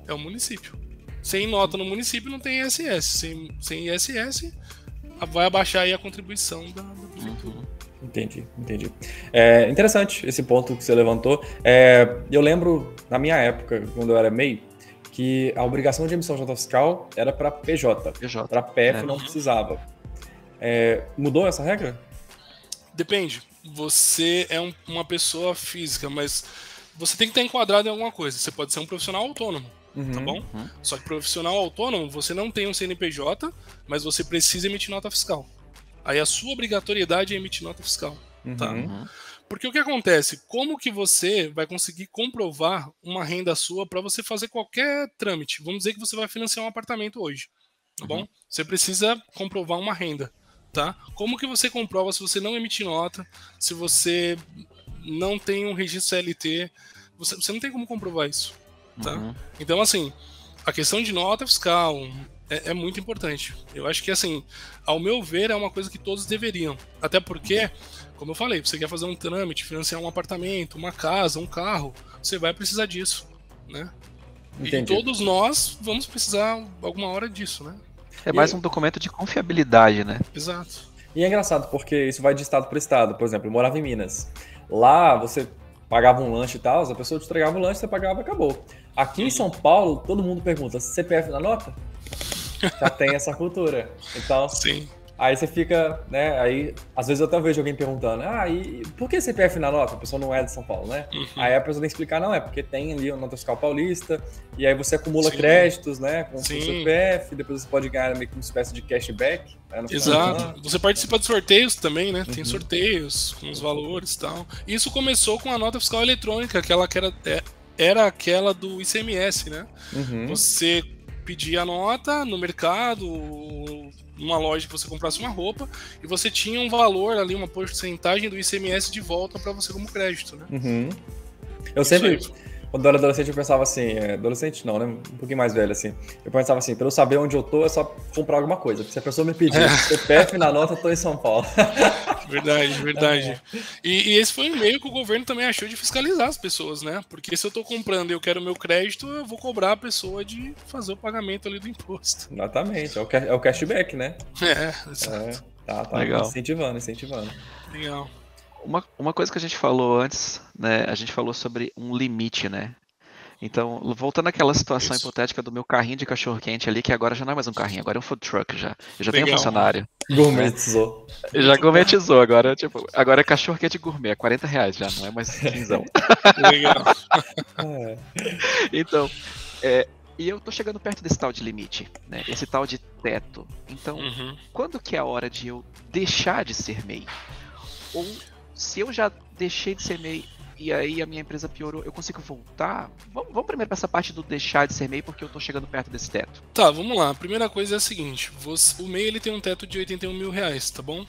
é o município. Sem nota no município não tem ISS. Sem ISS, vai abaixar aí a contribuição da prefeitura. Entendi. Interessante esse ponto que você levantou. Eu lembro, na minha época, quando eu era MEI, que a obrigação de emissão de nota fiscal era para PJ. Para PF não precisava. Mudou essa regra? Depende. Você é uma pessoa física, mas você tem que estar enquadrado em alguma coisa. Você pode ser um profissional autônomo, tá bom? Só que profissional autônomo, você não tem um CNPJ, mas você precisa emitir nota fiscal. Aí a sua obrigatoriedade é emitir nota fiscal, tá? Porque o que acontece? Como que você vai conseguir comprovar uma renda sua para você fazer qualquer trâmite? Vamos dizer que você vai financiar um apartamento hoje, tá bom? Você precisa comprovar uma renda, tá? Como que você comprova se você não emitir nota, se você não tem um registro CLT? Você não tem como comprovar isso, tá? Então, assim, a questão de nota fiscal é muito importante. Eu acho que, assim, ao meu ver, é uma coisa que todos deveriam. Até porque, como eu falei, você quer fazer um trâmite, financiar um apartamento, uma casa, um carro, você vai precisar disso, né? Entendi. E todos nós vamos precisar alguma hora disso, né? É mais um documento de confiabilidade, né? Exato. E é engraçado, porque isso vai de estado para estado. Por exemplo, eu morava em Minas. Lá, você pagava um lanche e tal, a pessoa te entregava o lanche, você pagava e acabou. Aqui em São Paulo, todo mundo pergunta, CPF na nota? Já tem essa cultura. Então, sim. Aí você fica, né? Aí, às vezes eu até vejo alguém perguntando, e por que CPF na nota? A pessoa não é de São Paulo, né? Aí a pessoa tem que explicar, não, é porque tem ali a nota fiscal paulista, e aí você acumula créditos, né? Com o seu CPF, depois você pode ganhar meio que uma espécie de cashback. Né, exato. Você participa de sorteios também, né? Tem sorteios com os valores e tal. Isso começou com a nota fiscal eletrônica, que era aquela do ICMS, né? Você pedia a nota no mercado, numa loja que você comprasse uma roupa, e você tinha um valor ali, uma porcentagem do ICMS de volta para você como crédito, né? Eu sempre, quando eu era adolescente, eu pensava assim, adolescente não, né? Um pouquinho mais velho, assim. Eu pensava assim, pra eu saber onde eu tô, é só comprar alguma coisa. Se a pessoa me pedir CPF na nota, eu tô em São Paulo. Verdade. E esse foi um meio que o governo também achou de fiscalizar as pessoas, né? Porque se eu tô comprando e eu quero meu crédito, eu vou cobrar a pessoa de fazer o pagamento ali do imposto. Exatamente, é o cashback, né? Exato. Tá legal. Incentivando. Legal. Uma coisa que a gente falou antes, né? A gente falou sobre um limite, né? Então, voltando àquela situação hipotética do meu carrinho de cachorro-quente ali, que agora já não é mais um carrinho, agora é um food truck já. Eu já tenho um funcionário. Gourmetizou. Já gourmetizou, agora é cachorro-quente gourmet, é R$40 já, não é mais 15. Legal. Então, e eu tô chegando perto desse tal de limite, né? Esse tal de teto. Então, quando que é a hora de eu deixar de ser MEI? Ou se eu já deixei de ser MEI e aí a minha empresa piorou, eu consigo voltar? Vamos primeiro para essa parte do deixar de ser MEI, porque eu tô chegando perto desse teto. Tá, vamos lá. A primeira coisa é a seguinte, o MEI ele tem um teto de R$81 mil, tá bom?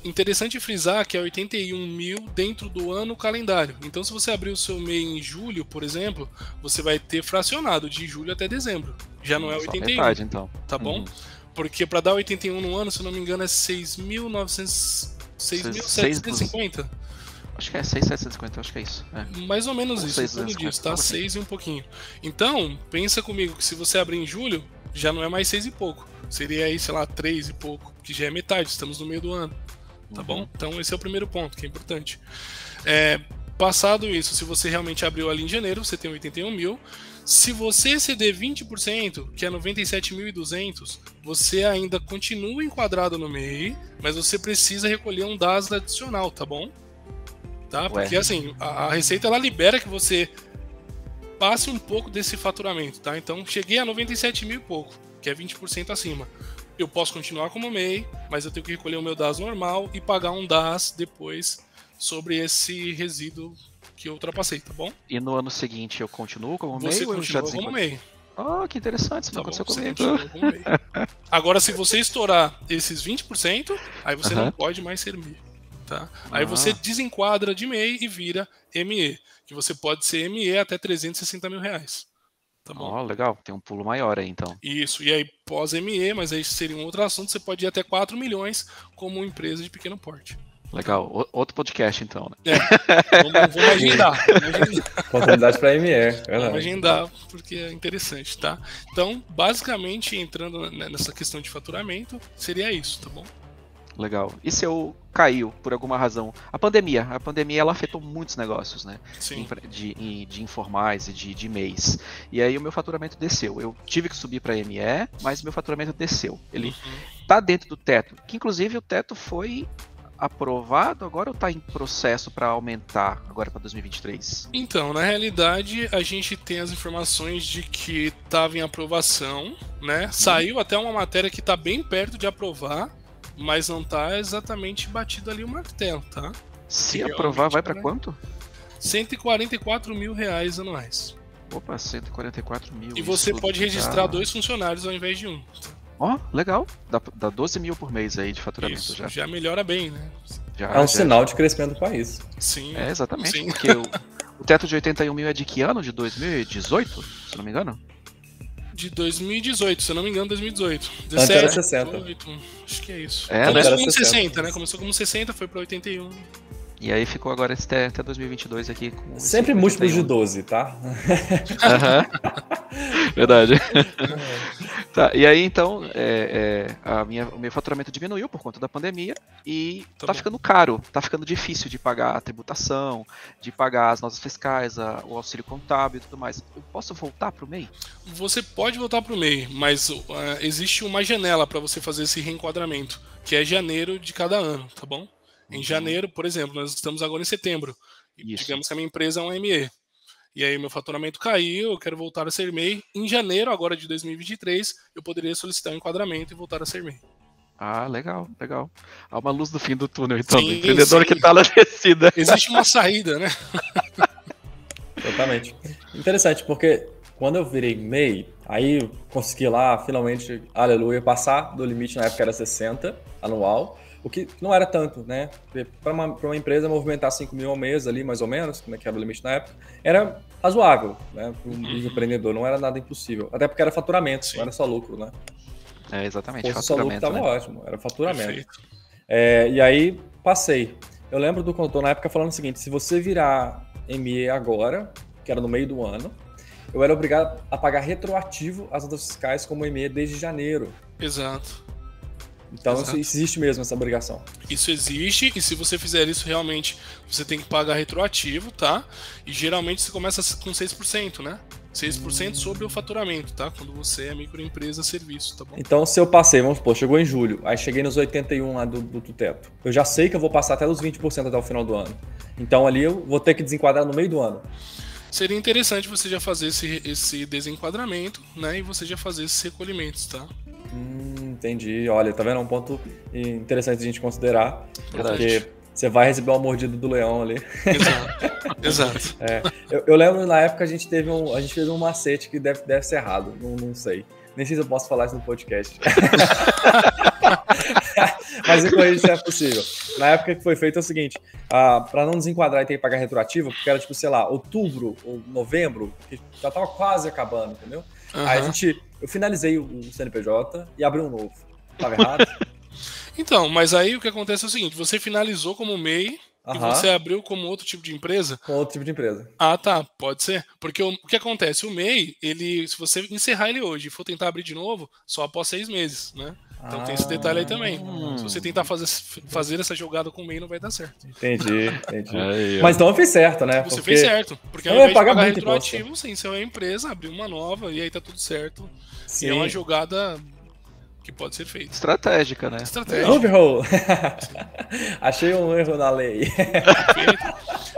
Interessante frisar que é 81 mil dentro do ano calendário. Então, se você abrir o seu MEI em julho, por exemplo, você vai ter fracionado de julho até dezembro. Já não é 81. Metade, então. Tá bom? Porque para dar 81 no ano, se eu não me engano, é 6.750. Acho que é 6.750, acho que é isso. É. Mais ou menos Ou isso, tudo disso, tá? 6 e um pouquinho. Então, pensa comigo que se você abrir em julho, já não é mais 6 e pouco. Seria aí, sei lá, 3 e pouco, que já é metade, estamos no meio do ano. Tá bom? Então esse é o primeiro ponto, que é importante. Passado isso, se você realmente abriu ali em janeiro, você tem 81 mil. Se você exceder 20%, que é 97.200, você ainda continua enquadrado no MEI, mas você precisa recolher um DAS adicional, tá bom? Tá? Porque assim, a Receita ela libera que você passe um pouco desse faturamento, tá? Então cheguei a 97 mil e pouco, que é 20% acima. Eu posso continuar como MEI, mas eu tenho que recolher o meu DAS normal e pagar um DAS depois sobre esse resíduo que eu ultrapassei, tá bom? E no ano seguinte eu continuo como MEI? Você continua como MEI. Ah, que interessante, isso não aconteceu comigo. Como MEI. Agora, se você estourar esses 20%, aí você não pode mais ser MEI. Tá? Aí você desenquadra de MEI e vira ME, que você pode ser ME até 360 mil reais. Tá bom? Legal, tem um pulo maior aí então. Isso, e aí pós-ME, mas aí seria um outro assunto, você pode ir até 4 milhões como empresa de pequeno porte. Legal, outro podcast então, né? Vamos agendar. Oportunidade para ME. Vamos agendar, porque é interessante, tá? Então, basicamente, entrando nessa questão de faturamento, seria isso, tá bom? Legal. E se eu caiu por alguma razão? A pandemia ela afetou muitos negócios, né? Sim. De informais e de MEIs. E aí o meu faturamento desceu. Eu tive que subir para ME, mas meu faturamento desceu. Ele tá dentro do teto, que inclusive o teto foi aprovado agora ou está em processo para aumentar agora para 2023? Então, na realidade, a gente tem as informações de que estava em aprovação, né? Saiu até uma matéria que está bem perto de aprovar, mas não está exatamente batido ali o martelo, tá? Se aprovar, vai para quanto? 144 mil reais anuais. Opa, 144 mil. E você pode registrar 2 funcionários ao invés de 1. Legal. Dá 12 mil por mês aí de faturamento. Isso, já melhora bem, né? É um sinal de crescimento do país. Sim. Exatamente, sim. Porque o teto de 81 mil é de que ano? De 2018, se não me engano? De 2018, se eu não me engano, 2018. Antes era 60. 18, acho que é isso. Começou Começou como 60, né? Começou como 60, foi para 81. E aí ficou agora até 2022 aqui com... Sempre múltiplos de 12, tá? Verdade. Tá, e aí então o meu faturamento diminuiu por conta da pandemia e tá ficando caro, tá ficando difícil de pagar a tributação, de pagar as notas fiscais, o auxílio contábil e tudo mais. Eu posso voltar pro MEI? Você pode voltar pro MEI, mas existe uma janela para você fazer esse reenquadramento, que é janeiro de cada ano, tá bom? Em janeiro, por exemplo, nós estamos agora em setembro. Isso. Digamos que a minha empresa é um ME. E aí meu faturamento caiu, eu quero voltar a ser MEI. Em janeiro, agora de 2023, eu poderia solicitar um enquadramento e voltar a ser MEI. Ah, legal. Há uma luz no fim do túnel, então, sim, do empreendedor que tá na descida. Existe uma saída, né? Totalmente. Interessante, porque quando eu virei MEI, aí eu consegui lá, finalmente, aleluia, passar do limite, na época era 60 anual. O que não era tanto, né? Para uma empresa movimentar 5 mil ao mês ali, mais ou menos, como é que era o limite na época, era razoável, né? Para um empreendedor, não era nada impossível. Até porque era faturamento, não era só lucro, né? Exatamente, faturamento. Só lucro estava ótimo, era faturamento. E aí, passei. Eu lembro do condutor na época falando o seguinte, se você virar ME agora, que era no meio do ano, eu era obrigado a pagar retroativo as notas fiscais como ME desde janeiro. Exato. Então isso existe mesmo, essa obrigação. Isso existe, e se você fizer isso realmente, você tem que pagar retroativo, tá? E geralmente você começa com 6%, né? 6% sobre o faturamento, tá? Quando você é microempresa, serviço, tá bom? Então se eu passei, vamos supor, chegou em julho, aí cheguei nos 81 lá do teto. Eu já sei que eu vou passar até os 20% até o final do ano. Então ali eu vou ter que desenquadrar no meio do ano. Seria interessante você já fazer esse desenquadramento, né? E você já fazer esses recolhimentos, tá? Entendi. Olha, tá vendo? É um ponto interessante a gente considerar. Porque você vai receber uma mordida do leão ali. Exato. Eu lembro na época a gente fez um macete que deve ser errado, não sei. Nem sei se eu posso falar isso no podcast. Mas eu corrijo se é possível. Na época que foi feito é o seguinte, para não desenquadrar e ter que pagar retroativo, porque era tipo, sei lá, outubro ou novembro, que já tava quase acabando, entendeu? Uhum. Aí eu finalizei o CNPJ e abri um novo. Tava errado? Então, mas aí o que acontece é o seguinte, você finalizou como MEI e você abriu como outro tipo de empresa? Com outro tipo de empresa. Ah, tá, pode ser. Porque o que acontece? O MEI, se você encerrar ele hoje e for tentar abrir de novo, só após 6 meses, né? Então tem esse detalhe aí também. Se você tentar fazer essa jogada com o MEI, não vai dar certo. Entendi. Mas então eu fiz certo, né? Você fez certo. Porque ao invés de pagar retroativo, sim, você é uma empresa, abriu uma nova e aí tá tudo certo. Sim. E é uma jogada que pode ser feita. Estratégica, né? Overhaul. Achei um erro na lei.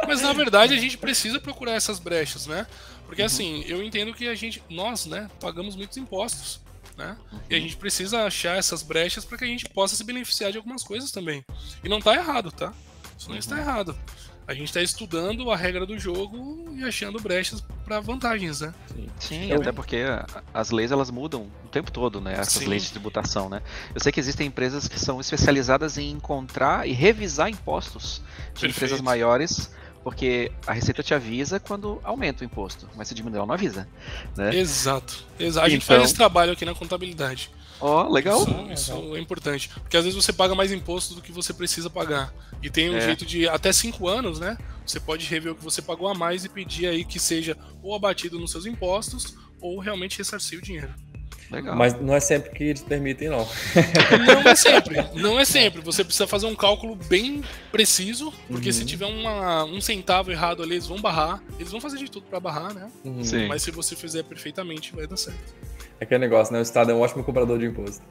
Mas na verdade a gente precisa procurar essas brechas, né? Porque assim, eu entendo que nós, né, pagamos muitos impostos, né? E a gente precisa achar essas brechas para que a gente possa se beneficiar de algumas coisas também. E não tá errado, tá? Isso não está errado. A gente está estudando a regra do jogo e achando brechas para vantagens, né? Sim, até porque as leis elas mudam o tempo todo, né? Essas leis de tributação, né? Eu sei que existem empresas que são especializadas em encontrar e revisar impostos de empresas maiores, porque a Receita te avisa quando aumenta o imposto, mas se diminuir ela não avisa, né? Exato. A gente faz esse trabalho aqui na contabilidade. Legal. Isso é importante. Porque às vezes você paga mais imposto do que você precisa pagar. E tem um jeito de, até 5 anos, né? Você pode rever o que você pagou a mais e pedir aí que seja ou abatido nos seus impostos ou realmente ressarcir o dinheiro. Legal. Mas não é sempre que eles permitem, não. Não é sempre. Você precisa fazer um cálculo bem preciso, porque se tiver um centavo errado ali, eles vão barrar. Eles vão fazer de tudo pra barrar, né? Mas se você fizer perfeitamente, vai dar certo. É aquele negócio, né? O Estado é um ótimo cobrador de imposto.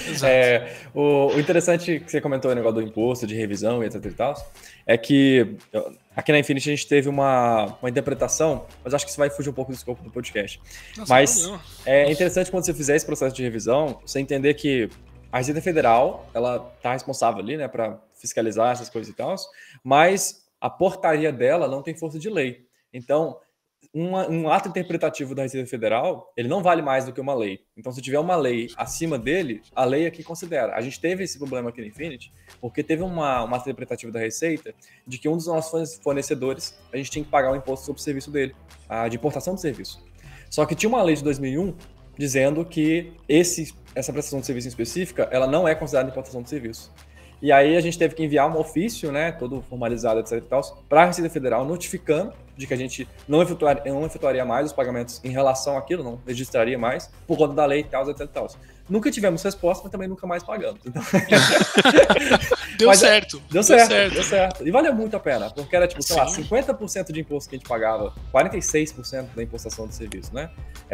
Exato. O interessante que você comentou o negócio do imposto, de revisão e etc e tal, é que aqui na Infinity a gente teve uma interpretação, mas acho que isso vai fugir um pouco do escopo do podcast. Mas é interessante quando você fizer esse processo de revisão, você entender que a Receita Federal, ela tá responsável ali, né, para fiscalizar essas coisas e tal, mas a portaria dela não tem força de lei. Então, um ato interpretativo da Receita Federal, ele não vale mais do que uma lei. Então, se tiver uma lei acima dele, a lei é que considera. A gente teve esse problema aqui no Infinity, porque teve um ato interpretativo da Receita de que um dos nossos fornecedores, a gente tinha que pagar o imposto sobre o serviço dele, de importação do serviço. Só que tinha uma lei de 2001 dizendo que essa prestação de serviço em específica, ela não é considerada importação de serviço. E aí a gente teve que enviar um ofício, né, todo formalizado, etc e tal, para a Receita Federal, notificando de que a gente não efetuaria mais os pagamentos em relação àquilo, não registraria mais, por conta da lei e tal, etc e tal. Nunca tivemos resposta, mas também nunca mais pagamos. Então... Deu certo. Deu certo. E valeu muito a pena, porque era tipo, sei lá, 50% de imposto que a gente pagava, 46% da impostação do serviço, né?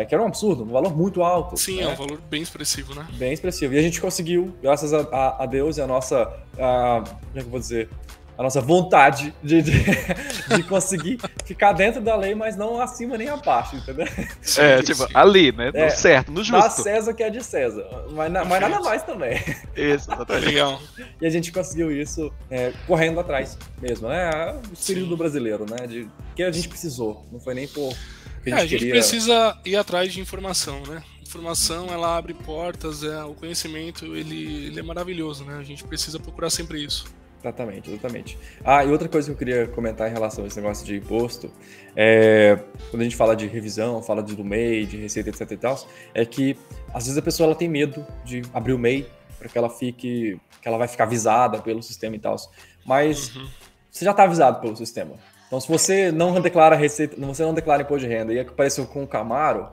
Que era um absurdo, um valor muito alto. Sim, né? É um valor bem expressivo, né? Bem expressivo. E a gente conseguiu, graças a Deus e a nossa, como é que eu vou dizer? A nossa vontade de conseguir ficar dentro da lei, mas não acima nem abaixo, entendeu? Ali, né? No certo, no justo. Dá César que é de César, mas nada mais também. Isso, exatamente. Legal. E a gente conseguiu isso correndo atrás mesmo, né? O espírito do brasileiro, né? Que a gente precisou, não foi nem por... A gente precisa ir atrás de informação, né? Informação, ela abre portas, o conhecimento, ele é maravilhoso, né? A gente precisa procurar sempre isso. Exatamente. E outra coisa que eu queria comentar em relação a esse negócio de imposto, quando a gente fala de revisão, fala do MEI, de receita, etc e tal, é que às vezes a pessoa ela tem medo de abrir o MEI para que ela vai ficar avisada pelo sistema e tal. Mas você já está avisado pelo sistema. Então, se você não declara receita, você não declara imposto de renda e apareceu com o Camaro,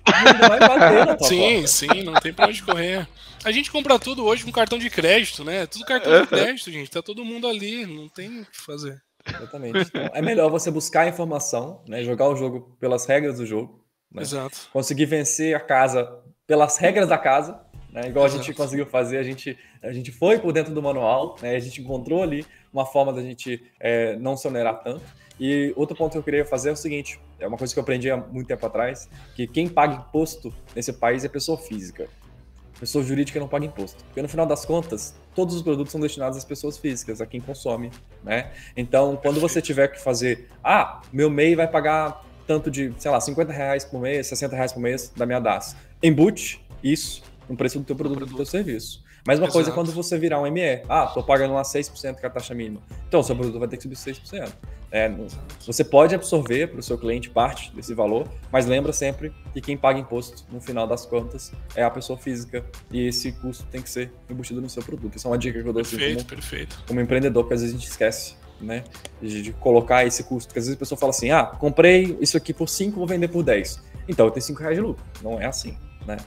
não vai bater na tua porta. Sim, não tem pra onde correr. A gente compra tudo hoje com cartão de crédito, né? Tudo cartão de crédito, gente. Tá todo mundo ali, não tem o que fazer. Exatamente. Então, é melhor você buscar a informação, né? Jogar o jogo pelas regras do jogo. Né? Exato. Conseguir vencer a casa pelas regras da casa, né? Igual a gente conseguiu fazer, a gente foi por dentro do manual, né? A gente encontrou ali uma forma da gente não se onerar tanto. E outro ponto que eu queria fazer é o seguinte, é uma coisa que eu aprendi há muito tempo atrás, que quem paga imposto nesse país é pessoa física. pessoa jurídica não paga imposto. Porque no final das contas, todos os produtos são destinados às pessoas físicas, a quem consome, né? Então, quando você tiver que fazer, meu MEI vai pagar tanto de, sei lá, R$50 por mês, R$60 por mês da minha DAS. Embute isso no preço do teu produto, do teu serviço. Mesma coisa quando você virar um ME. Tô pagando lá 6% que é a taxa mínima. Então, o seu produto vai ter que subir 6%. Você pode absorver para o seu cliente parte desse valor, mas lembra sempre que quem paga imposto, no final das contas, é a pessoa física. E esse custo tem que ser embutido no seu produto. Isso é uma dica que eu dou como empreendedor, porque às vezes a gente esquece, né, de colocar esse custo. Porque às vezes a pessoa fala assim, comprei isso aqui por 5, vou vender por 10. Então eu tenho R$5 de lucro. Não é assim, né?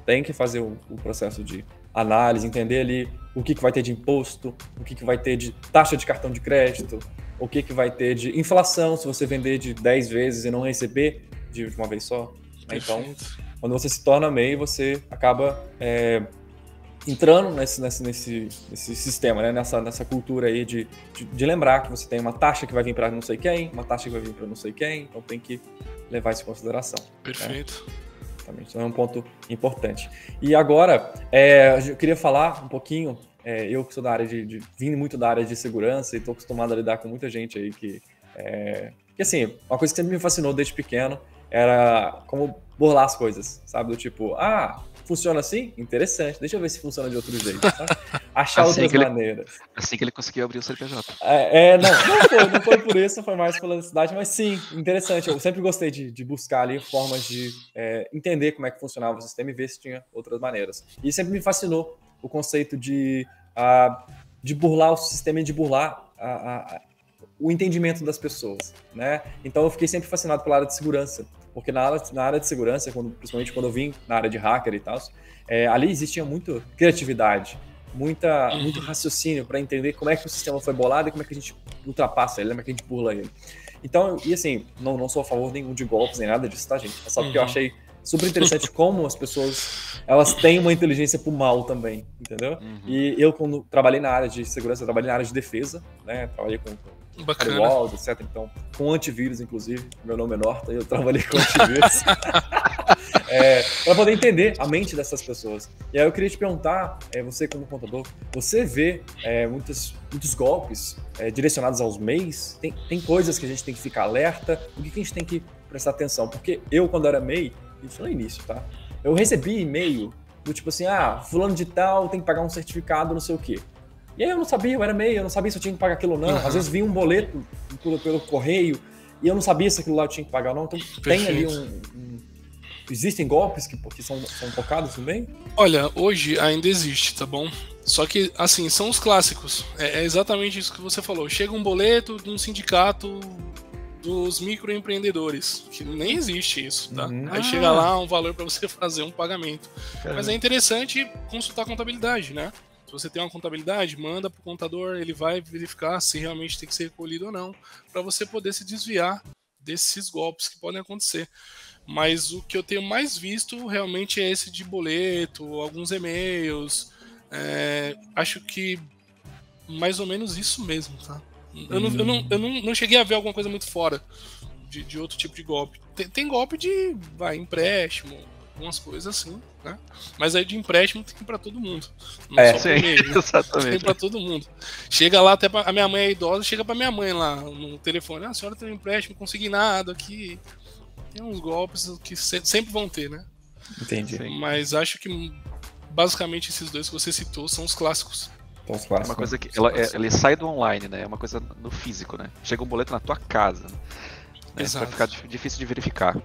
Tem que fazer o processo de análise, entender ali o que vai ter de imposto, o que vai ter de taxa de cartão de crédito, o que vai ter de inflação se você vender de 10 vezes e não receber de uma vez só. Então, quando você se torna MEI, você acaba entrando nesse sistema, né? nessa cultura aí de lembrar que você tem uma taxa que vai vir para não sei quem, uma taxa que vai vir para não sei quem, então tem que levar isso em consideração. Perfeito. Né? Então é um ponto importante. E agora, eu queria falar um pouquinho, eu que sou da área vindo muito da área de segurança e estou acostumado a lidar com muita gente aí que assim, uma coisa que sempre me fascinou desde pequeno era como burlar as coisas, sabe? Do tipo, funciona assim? Interessante. Deixa eu ver se funciona de outro jeito, sabe? Achar assim outras maneiras. Assim que ele conseguiu abrir o CNPJ. Não foi por isso, foi mais pela necessidade, mas sim, interessante. Eu sempre gostei de buscar ali formas de entender como é que funcionava o sistema e ver se tinha outras maneiras. E sempre me fascinou o conceito de burlar o sistema e de burlar o entendimento das pessoas, né? Então eu fiquei sempre fascinado pela área de segurança. Porque na área de segurança, principalmente quando eu vim na área de hacker e tal, ali existia muita criatividade, muito raciocínio para entender como é que o sistema foi bolado e como é que a gente ultrapassa ele, como é que a gente burla ele. Então, e assim, não sou a favor nenhum de golpes nem nada disso, tá, gente? É só porque eu achei super interessante como as pessoas, elas têm uma inteligência pro mal também, entendeu? E eu, quando trabalhei na área de segurança, eu trabalhei na área de defesa, né? Trabalhei com firewalls, etc. Então, com antivírus, inclusive. Meu nome é Norton e eu trabalhei com antivírus. Para poder entender a mente dessas pessoas. E aí eu queria te perguntar, você como contador, você vê muitos golpes direcionados aos MEIs? Tem coisas que a gente tem que ficar alerta? O que a gente tem que prestar atenção? Porque eu, quando era MEI, isso no início, tá? Eu recebi e-mail do tipo assim, fulano de tal tem que pagar um certificado, não sei o quê. E aí eu não sabia, eu era MEI, eu não sabia se eu tinha que pagar aquilo ou não. Às vezes vinha um boleto pelo correio e eu não sabia se aquilo lá eu tinha que pagar ou não. Então tem ali existem golpes que são focados no MEI? Olha, hoje ainda existe, tá bom? Só que, assim, são os clássicos. É exatamente isso que você falou. Chega um boleto de um sindicato dos microempreendedores, que nem existe isso, tá? Aí chega lá um valor para você fazer um pagamento. Mas é interessante consultar a contabilidade, né? Se você tem uma contabilidade, manda para o contador, ele vai verificar se realmente tem que ser recolhido ou não, para você poder se desviar desses golpes que podem acontecer. Mas o que eu tenho mais visto realmente é esse de boleto, alguns e-mails. Acho que mais ou menos isso mesmo, tá? Eu não cheguei a ver alguma coisa muito fora de outro tipo de golpe. Tem golpe de empréstimo, algumas coisas assim, né? Mas aí de empréstimo tem pra todo mundo. Não só sim, meio, né? exatamente. Tem pra todo mundo. Chega lá, até a minha mãe é idosa, chega pra minha mãe lá no telefone: a senhora tem um empréstimo consignado aqui. Tem uns golpes que sempre vão ter, né? Entendi. Mas acho que basicamente esses dois que você citou são os clássicos. É uma coisa que ele sai do online, né? É uma coisa no físico, né? Chega um boleto na tua casa, né? Exato. Vai ficar difícil de verificar.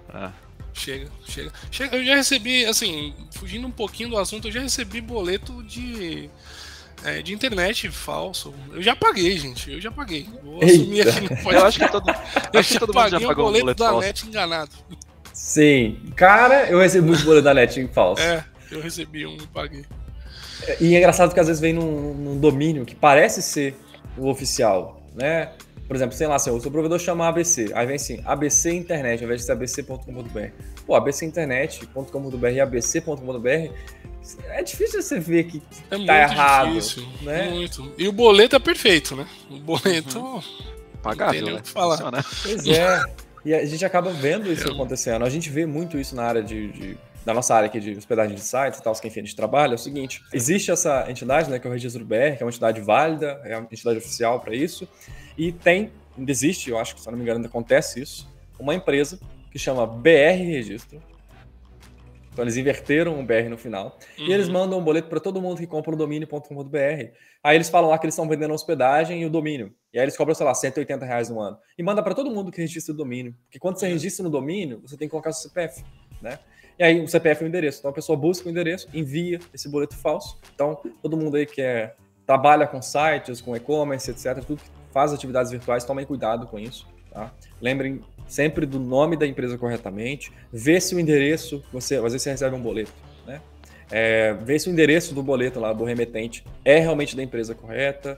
Chega. Eu já recebi, assim, fugindo um pouquinho do assunto, eu já recebi boleto de internet falso. Eu já paguei, gente. Vou assumir aqui no podcast. Eu acho que todo mundo já pagou um boleto da falso. net enganado. Sim. Cara, eu recebi muitos boletos da net falso. Eu recebi um e paguei. E é engraçado que às vezes vem num domínio que parece ser o oficial, né? Por exemplo, sei lá, assim, o seu provedor chama ABC, aí vem assim, ABC Internet, ao invés de ser abc.com.br. Pô, abcinternet.com.br e abc.com.br, é difícil você ver que tá errado. Difícil, né? Muito. E o boleto é perfeito, né? O boleto... Pagável, não tem né? o que falar. Funciona. Pois é. E a gente acaba vendo isso acontecendo. A gente vê muito isso na área de da nossa área aqui de hospedagem de sites e tal, que enfim a gente trabalha, é o seguinte, existe essa entidade, né, que é o Registro BR, que é uma entidade válida, é uma entidade oficial para isso, e ainda existe, eu acho que se eu não me engano ainda acontece isso, uma empresa que chama BR Registro. Então eles inverteram o BR no final. E eles mandam um boleto para todo mundo que compra o domínio.com.br. Aí eles falam lá que eles estão vendendo a hospedagem e o domínio. E aí eles cobram, sei lá, R$180 no ano. E manda para todo mundo que registra o domínio. Porque quando você registra no domínio, você tem que colocar o CPF, né? E aí o CPF é o endereço. Então a pessoa busca o endereço, envia esse boleto falso. Então todo mundo aí que trabalha com sites, com e-commerce, etc., tudo que faz atividades virtuais, tomem cuidado com isso, tá? Lembrem sempre do nome da empresa corretamente, vê se o endereço, às vezes você recebe um boleto, né? Vê se o endereço do boleto lá, do remetente, é realmente da empresa correta.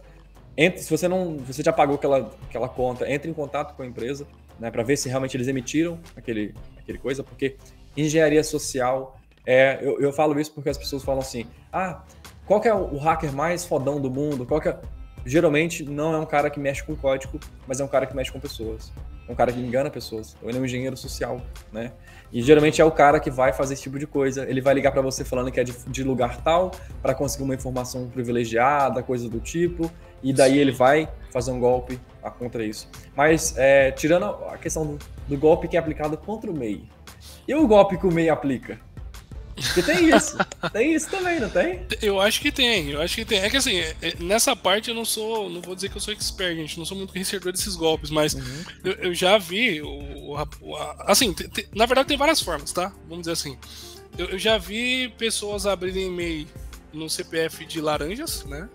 Se você já pagou aquela conta, entre em contato com a empresa, né, para ver se realmente eles emitiram aquele coisa, porque engenharia social, eu falo isso porque as pessoas falam assim, qual que é o hacker mais fodão do mundo? Geralmente não é um cara que mexe com código, mas é um cara que mexe com pessoas. É um cara que engana pessoas. Ele é um engenheiro social, né? E geralmente é o cara que vai fazer esse tipo de coisa. Ele vai ligar para você falando que é de lugar tal, para conseguir uma informação privilegiada, coisa do tipo. E daí ele vai fazer um golpe contra isso. Mas tirando a questão do golpe que é aplicado contra o MEI. E o golpe que o MEI aplica? Porque tem isso também, não tem? Eu acho que tem. É que assim, nessa parte eu não vou dizer que eu sou expert, gente, não sou muito conhecedor desses golpes, mas eu já vi, assim, na verdade tem várias formas, tá? Vamos dizer assim, eu já vi pessoas abrirem e-mail no CPF de laranjas, né?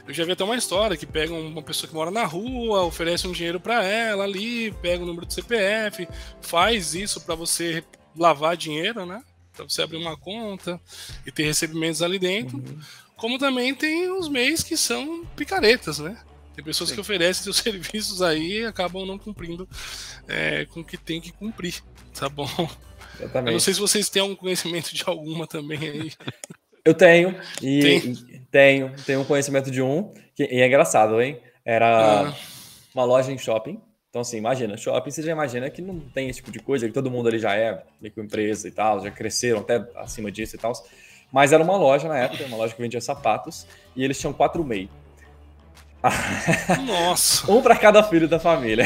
Eu já vi até uma história que pegam uma pessoa que mora na rua, oferece um dinheiro para ela ali, pega o número do CPF, faz isso para você lavar dinheiro, né? Para você abrir uma conta e ter recebimentos ali dentro. Como também tem os MEIs que são picaretas, né? Tem pessoas que oferecem seus serviços aí e acabam não cumprindo com o que tem que cumprir, tá bom? Exatamente. Eu não sei se vocês têm algum conhecimento de alguma também aí. Eu tenho, tenho um conhecimento de e é engraçado, hein? Era uma loja em shopping. Então, assim, imagina, shopping, você já imagina que não tem esse tipo de coisa, que todo mundo ali já é microempresa e tal, já cresceram até acima disso e tal. Mas era uma loja na época, uma loja que vendia sapatos, e eles tinham 4 MEI. Nossa! Um para cada filho da família.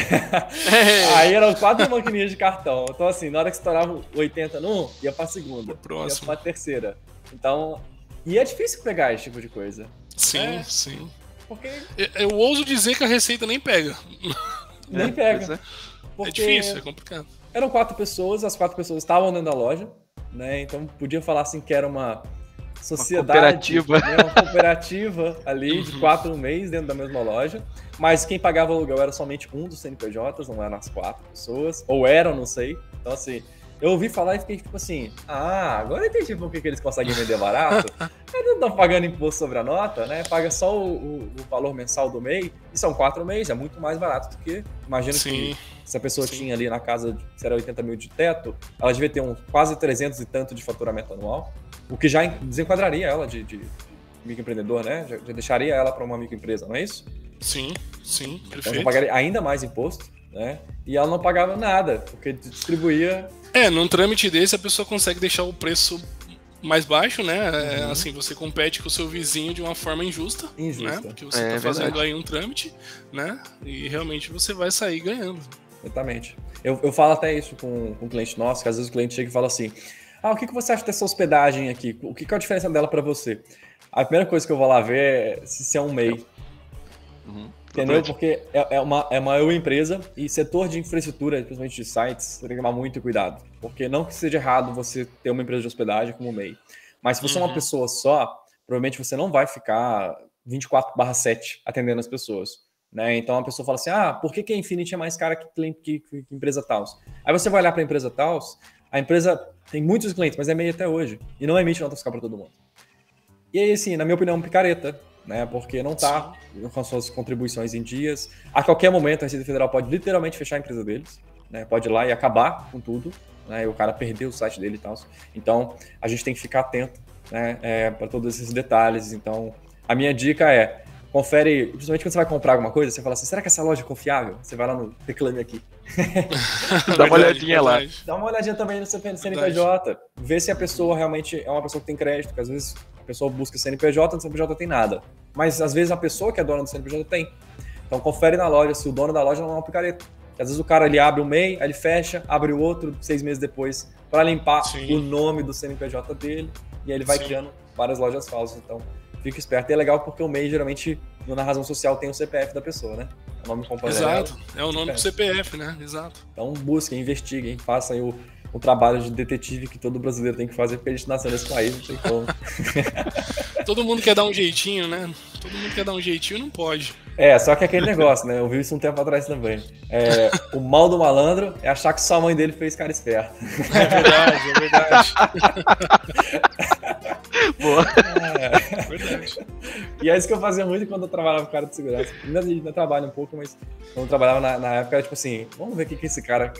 Aí eram 4 maquininhas de cartão. Então, assim, na hora que estourava 80 num, ia pra segunda, ia pra terceira. Então, e é difícil pegar esse tipo de coisa. Sim, sim. Porque... Eu ouso dizer que a Receita nem pega. Nem pega. É difícil, é complicado. Eram 4 pessoas, as 4 pessoas estavam dentro da loja, né? Então podia falar assim que era uma sociedade, uma cooperativa ali de 4 MEIs dentro da mesma loja. Mas quem pagava o aluguel era somente um dos CNPJs, não eram as 4 pessoas. Ou eram, não sei. Então, assim, eu ouvi falar e fiquei tipo assim, agora eu entendi por que eles conseguem vender barato. Eles não estão pagando imposto sobre a nota, né? Paga só o valor mensal do MEI, e são 4 MEIs, é muito mais barato do que, imagino que se a pessoa tinha ali na casa, se era 80 mil de teto, ela devia ter quase 300 e tanto de faturamento anual, o que já desenquadraria ela de microempreendedor, né? Já deixaria ela para uma microempresa, não é isso? Sim, perfeito. Então já pagaria ainda mais imposto, né? E ela não pagava nada, porque distribuía... num trâmite desse a pessoa consegue deixar o preço mais baixo, né? Assim, você compete com o seu vizinho de uma forma injusta. Né? Porque você tá fazendo aí um trâmite, né? E realmente você vai sair ganhando. Exatamente. Eu falo até isso com um cliente nosso, que às vezes o cliente chega e fala assim, o que você acha dessa hospedagem aqui? O que é a diferença dela para você? A primeira coisa que eu vou lá ver é se é um MEI. Entendeu? Porque é uma empresa e setor de infraestrutura, principalmente de sites, você tem que tomar muito cuidado. Porque não que seja errado você ter uma empresa de hospedagem como MEI. Mas se você é uma pessoa só, provavelmente você não vai ficar 24/7 atendendo as pessoas. Né? Então a pessoa fala assim, por que a Infinity é mais cara que empresa tal? Aí você vai olhar para a empresa tal, a empresa tem muitos clientes, mas é MEI até hoje. E não emite nota fiscal para todo mundo. E aí, assim, na minha opinião, é um picareta. Né, porque não está com suas contribuições em dias. A qualquer momento a Receita Federal pode literalmente fechar a empresa deles, né, pode ir lá e acabar com tudo, né, e o cara perder o site dele e tal. Então a gente tem que ficar atento, né, para todos esses detalhes. Então a minha dica é confere, principalmente quando você vai comprar alguma coisa, você fala assim, será que essa loja é confiável? Você vai lá no Reclame Aqui. Dá uma olhadinha lá. Dá uma olhadinha também no CNPJ, vê se a pessoa realmente é uma pessoa que tem crédito, porque às vezes a pessoa busca CNPJ, no CNPJ tem nada. Mas às vezes a pessoa que é dona do CNPJ tem. Então confere na loja se o dono da loja não é um picareta. Porque às vezes o cara ele abre um MEI, aí ele fecha, abre o outro 6 meses depois para limpar o nome do CNPJ dele e aí ele vai criando várias lojas falsas. Então fica esperto. E é legal porque o MEI geralmente na razão social tem o CPF da pessoa, né? O nome completo. Exato, é o nome do CPF, né? Exato. Então busquem, investiguem, façam aí o trabalho de detetive que todo brasileiro tem que fazer, porque a gente nasceu nesse país, não tem como. Todo mundo quer dar um jeitinho, né? Todo mundo quer dar um jeitinho e não pode. Só que aquele negócio, né? Eu vi isso um tempo atrás também. O mal do malandro é achar que só a mãe dele fez cara esperto. É verdade. Boa. Verdade. E é isso que eu fazia muito quando eu trabalhava com cara de segurança. Ainda trabalho um pouco, mas quando eu trabalhava na época, era tipo assim, vamos ver o que esse cara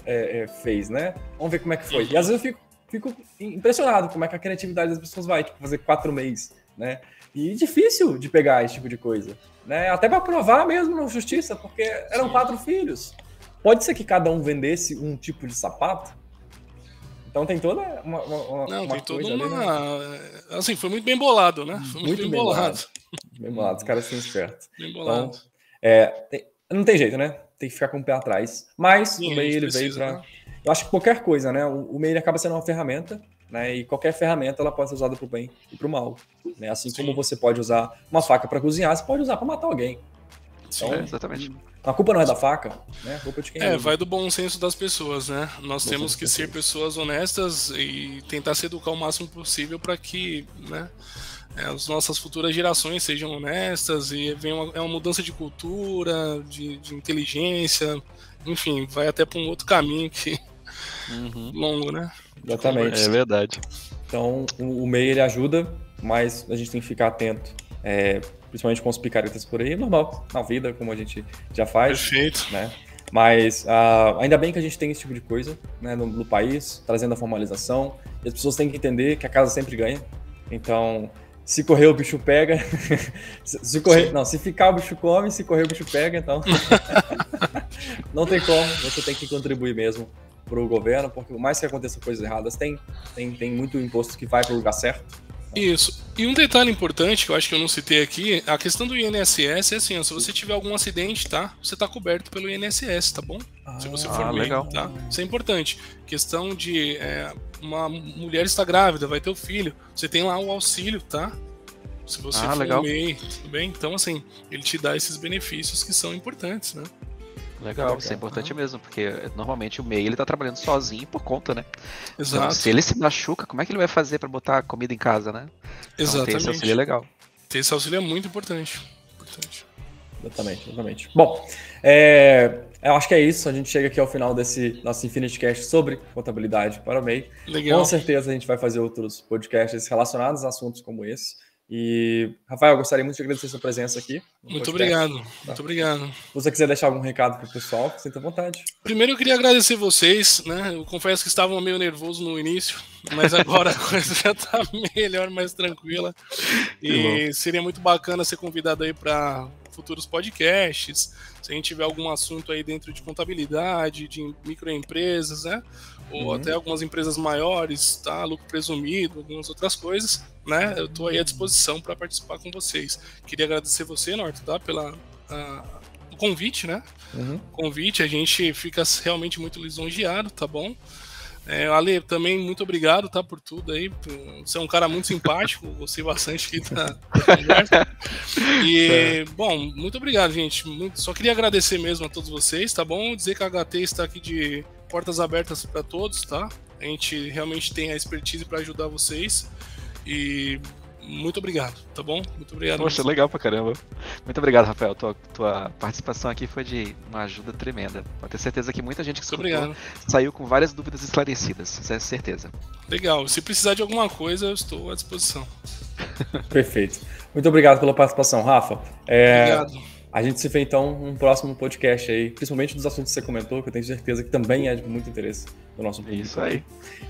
fez, né? Vamos ver como é que foi. E às vezes eu fico impressionado como é que a criatividade das pessoas vai, tipo, fazer 4 meses, né? E difícil de pegar esse tipo de coisa, né? Até para provar mesmo na justiça, porque eram 4 filhos. Pode ser que cada um vendesse um tipo de sapato. Então tem toda uma tem toda coisa ali, né? Assim, foi muito bem bolado, né? Foi muito bem bolado. Bem bolado, os caras são espertos. Bem bolado. Então, não tem jeito, né? Tem que ficar com o pé atrás. Mas o MEI, ele veio para... Né? Eu acho que qualquer coisa, né? O MEI acaba sendo uma ferramenta, né? E qualquer ferramenta ela pode ser usada para o bem e para o mal. Né? Assim como você pode usar uma faca para cozinhar, você pode usar para matar alguém. Então, exatamente. A culpa não é da faca, né? A culpa é de quem vai do bom senso das pessoas, né? Nós temos que ser pessoas honestas e tentar se educar o máximo possível para que, né, as nossas futuras gerações sejam honestas e venha uma mudança de cultura, de inteligência, enfim, vai até para um outro caminho que longo, né? Exatamente. É verdade. Então, o MEI ele ajuda, mas a gente tem que ficar atento. Principalmente com os picaretas por aí, normal, na vida, como a gente já faz. Perfeito. Né? Mas ainda bem que a gente tem esse tipo de coisa, né, no país, trazendo a formalização. E as pessoas têm que entender que a casa sempre ganha. Então, se correr o bicho pega. Se ficar o bicho come, se correr o bicho pega, então. Não tem como, você tem que contribuir mesmo para o governo, porque por mais que aconteçam coisas erradas, tem muito imposto que vai para o lugar certo. Isso. E um detalhe importante que eu acho que eu não citei aqui, a questão do INSS é assim, ó, se você tiver algum acidente, tá? Você tá coberto pelo INSS, tá bom? Se você for legal. tá? Isso é importante. Questão de uma mulher está grávida, vai ter o filho, você tem lá o auxílio, tá? Se você for legal. MEI, tudo bem? Então, assim, ele te dá esses benefícios que são importantes, né? Legal, isso é importante mesmo, porque normalmente o MEI ele tá trabalhando sozinho por conta, né? Exato. Então, se ele se machuca, como é que ele vai fazer para botar comida em casa, né? Exatamente. Então, ter esse auxílio é legal. Ter esse auxílio é muito importante. Exatamente. Bom, eu acho que é isso. A gente chega aqui ao final desse nosso Infinity Cast sobre contabilidade para o MEI. Legal. Com certeza a gente vai fazer outros podcasts relacionados a assuntos como esse. E, Rafael, eu gostaria muito de agradecer a sua presença aqui. Muito obrigado. Muito obrigado. Se você quiser deixar algum recado para o pessoal, sinta à vontade. Primeiro eu queria agradecer vocês, né? Eu confesso que estava meio nervoso no início, mas agora a coisa já está melhor, mais tranquila. E seria muito bacana ser convidado aí para futuros podcasts, se a gente tiver algum assunto aí dentro de contabilidade, de microempresas, né? Ou até algumas empresas maiores, tá? Lucro presumido, algumas outras coisas, né? Eu estou aí à disposição para participar com vocês. Queria agradecer você, Norton, tá? Pelo convite, né? Convite, a gente fica realmente muito lisonjeado, tá bom? Ale, também muito obrigado, tá, por tudo aí. Você é um cara muito simpático, gostei bastante aqui da conversa. E, bom, muito obrigado, gente. Só queria agradecer mesmo a todos vocês, tá bom? Dizer que a HT está aqui de portas abertas para todos, tá? A gente realmente tem a expertise para ajudar vocês. E muito obrigado, tá bom? Muito obrigado. Poxa, legal pra caramba. Muito obrigado, Rafael. Tua participação aqui foi de uma ajuda tremenda. Pode ter certeza que muita gente que escutou saiu com várias dúvidas esclarecidas, isso é certeza. Legal. Se precisar de alguma coisa, eu estou à disposição. Perfeito. Muito obrigado pela participação, Rafa. Obrigado. A gente se vê então num próximo podcast aí, principalmente dos assuntos que você comentou, que eu tenho certeza que também é de muito interesse do nosso público. Isso aí.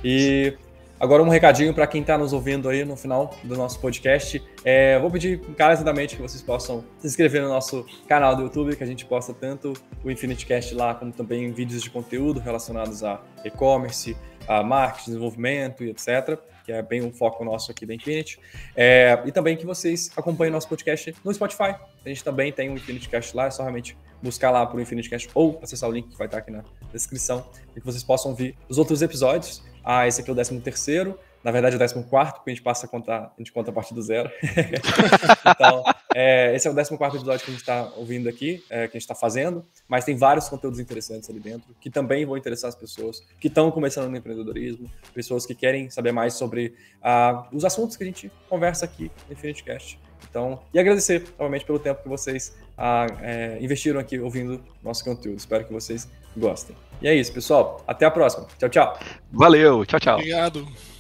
E Agora um recadinho para quem está nos ouvindo aí no final do nosso podcast. Vou pedir encarecidamente que vocês possam se inscrever no nosso canal do YouTube, que a gente posta tanto o Infinity Cast lá, como também vídeos de conteúdo relacionados a e-commerce, a marketing, desenvolvimento e etc., que é bem um foco nosso aqui da Infinity. E também que vocês acompanhem nosso podcast no Spotify. A gente também tem um Infinity Cast lá, é só realmente buscar lá por Infinity Cast ou acessar o link que vai estar aqui na descrição, e que vocês possam ver os outros episódios. Esse aqui é o 13º, na verdade é o 14º, porque a gente passa a contar, a gente conta a partir do 0. Então, esse é o 14º episódio que a gente está ouvindo aqui, que a gente está fazendo, mas tem vários conteúdos interessantes ali dentro, que também vão interessar as pessoas que estão começando no empreendedorismo, pessoas que querem saber mais sobre os assuntos que a gente conversa aqui no Infinity Cast. Então, e agradecer, novamente, pelo tempo que vocês investiram aqui ouvindo nosso conteúdo. Espero que vocês gostem. E é isso, pessoal. Até a próxima. Tchau, tchau. Valeu, tchau, tchau. Obrigado.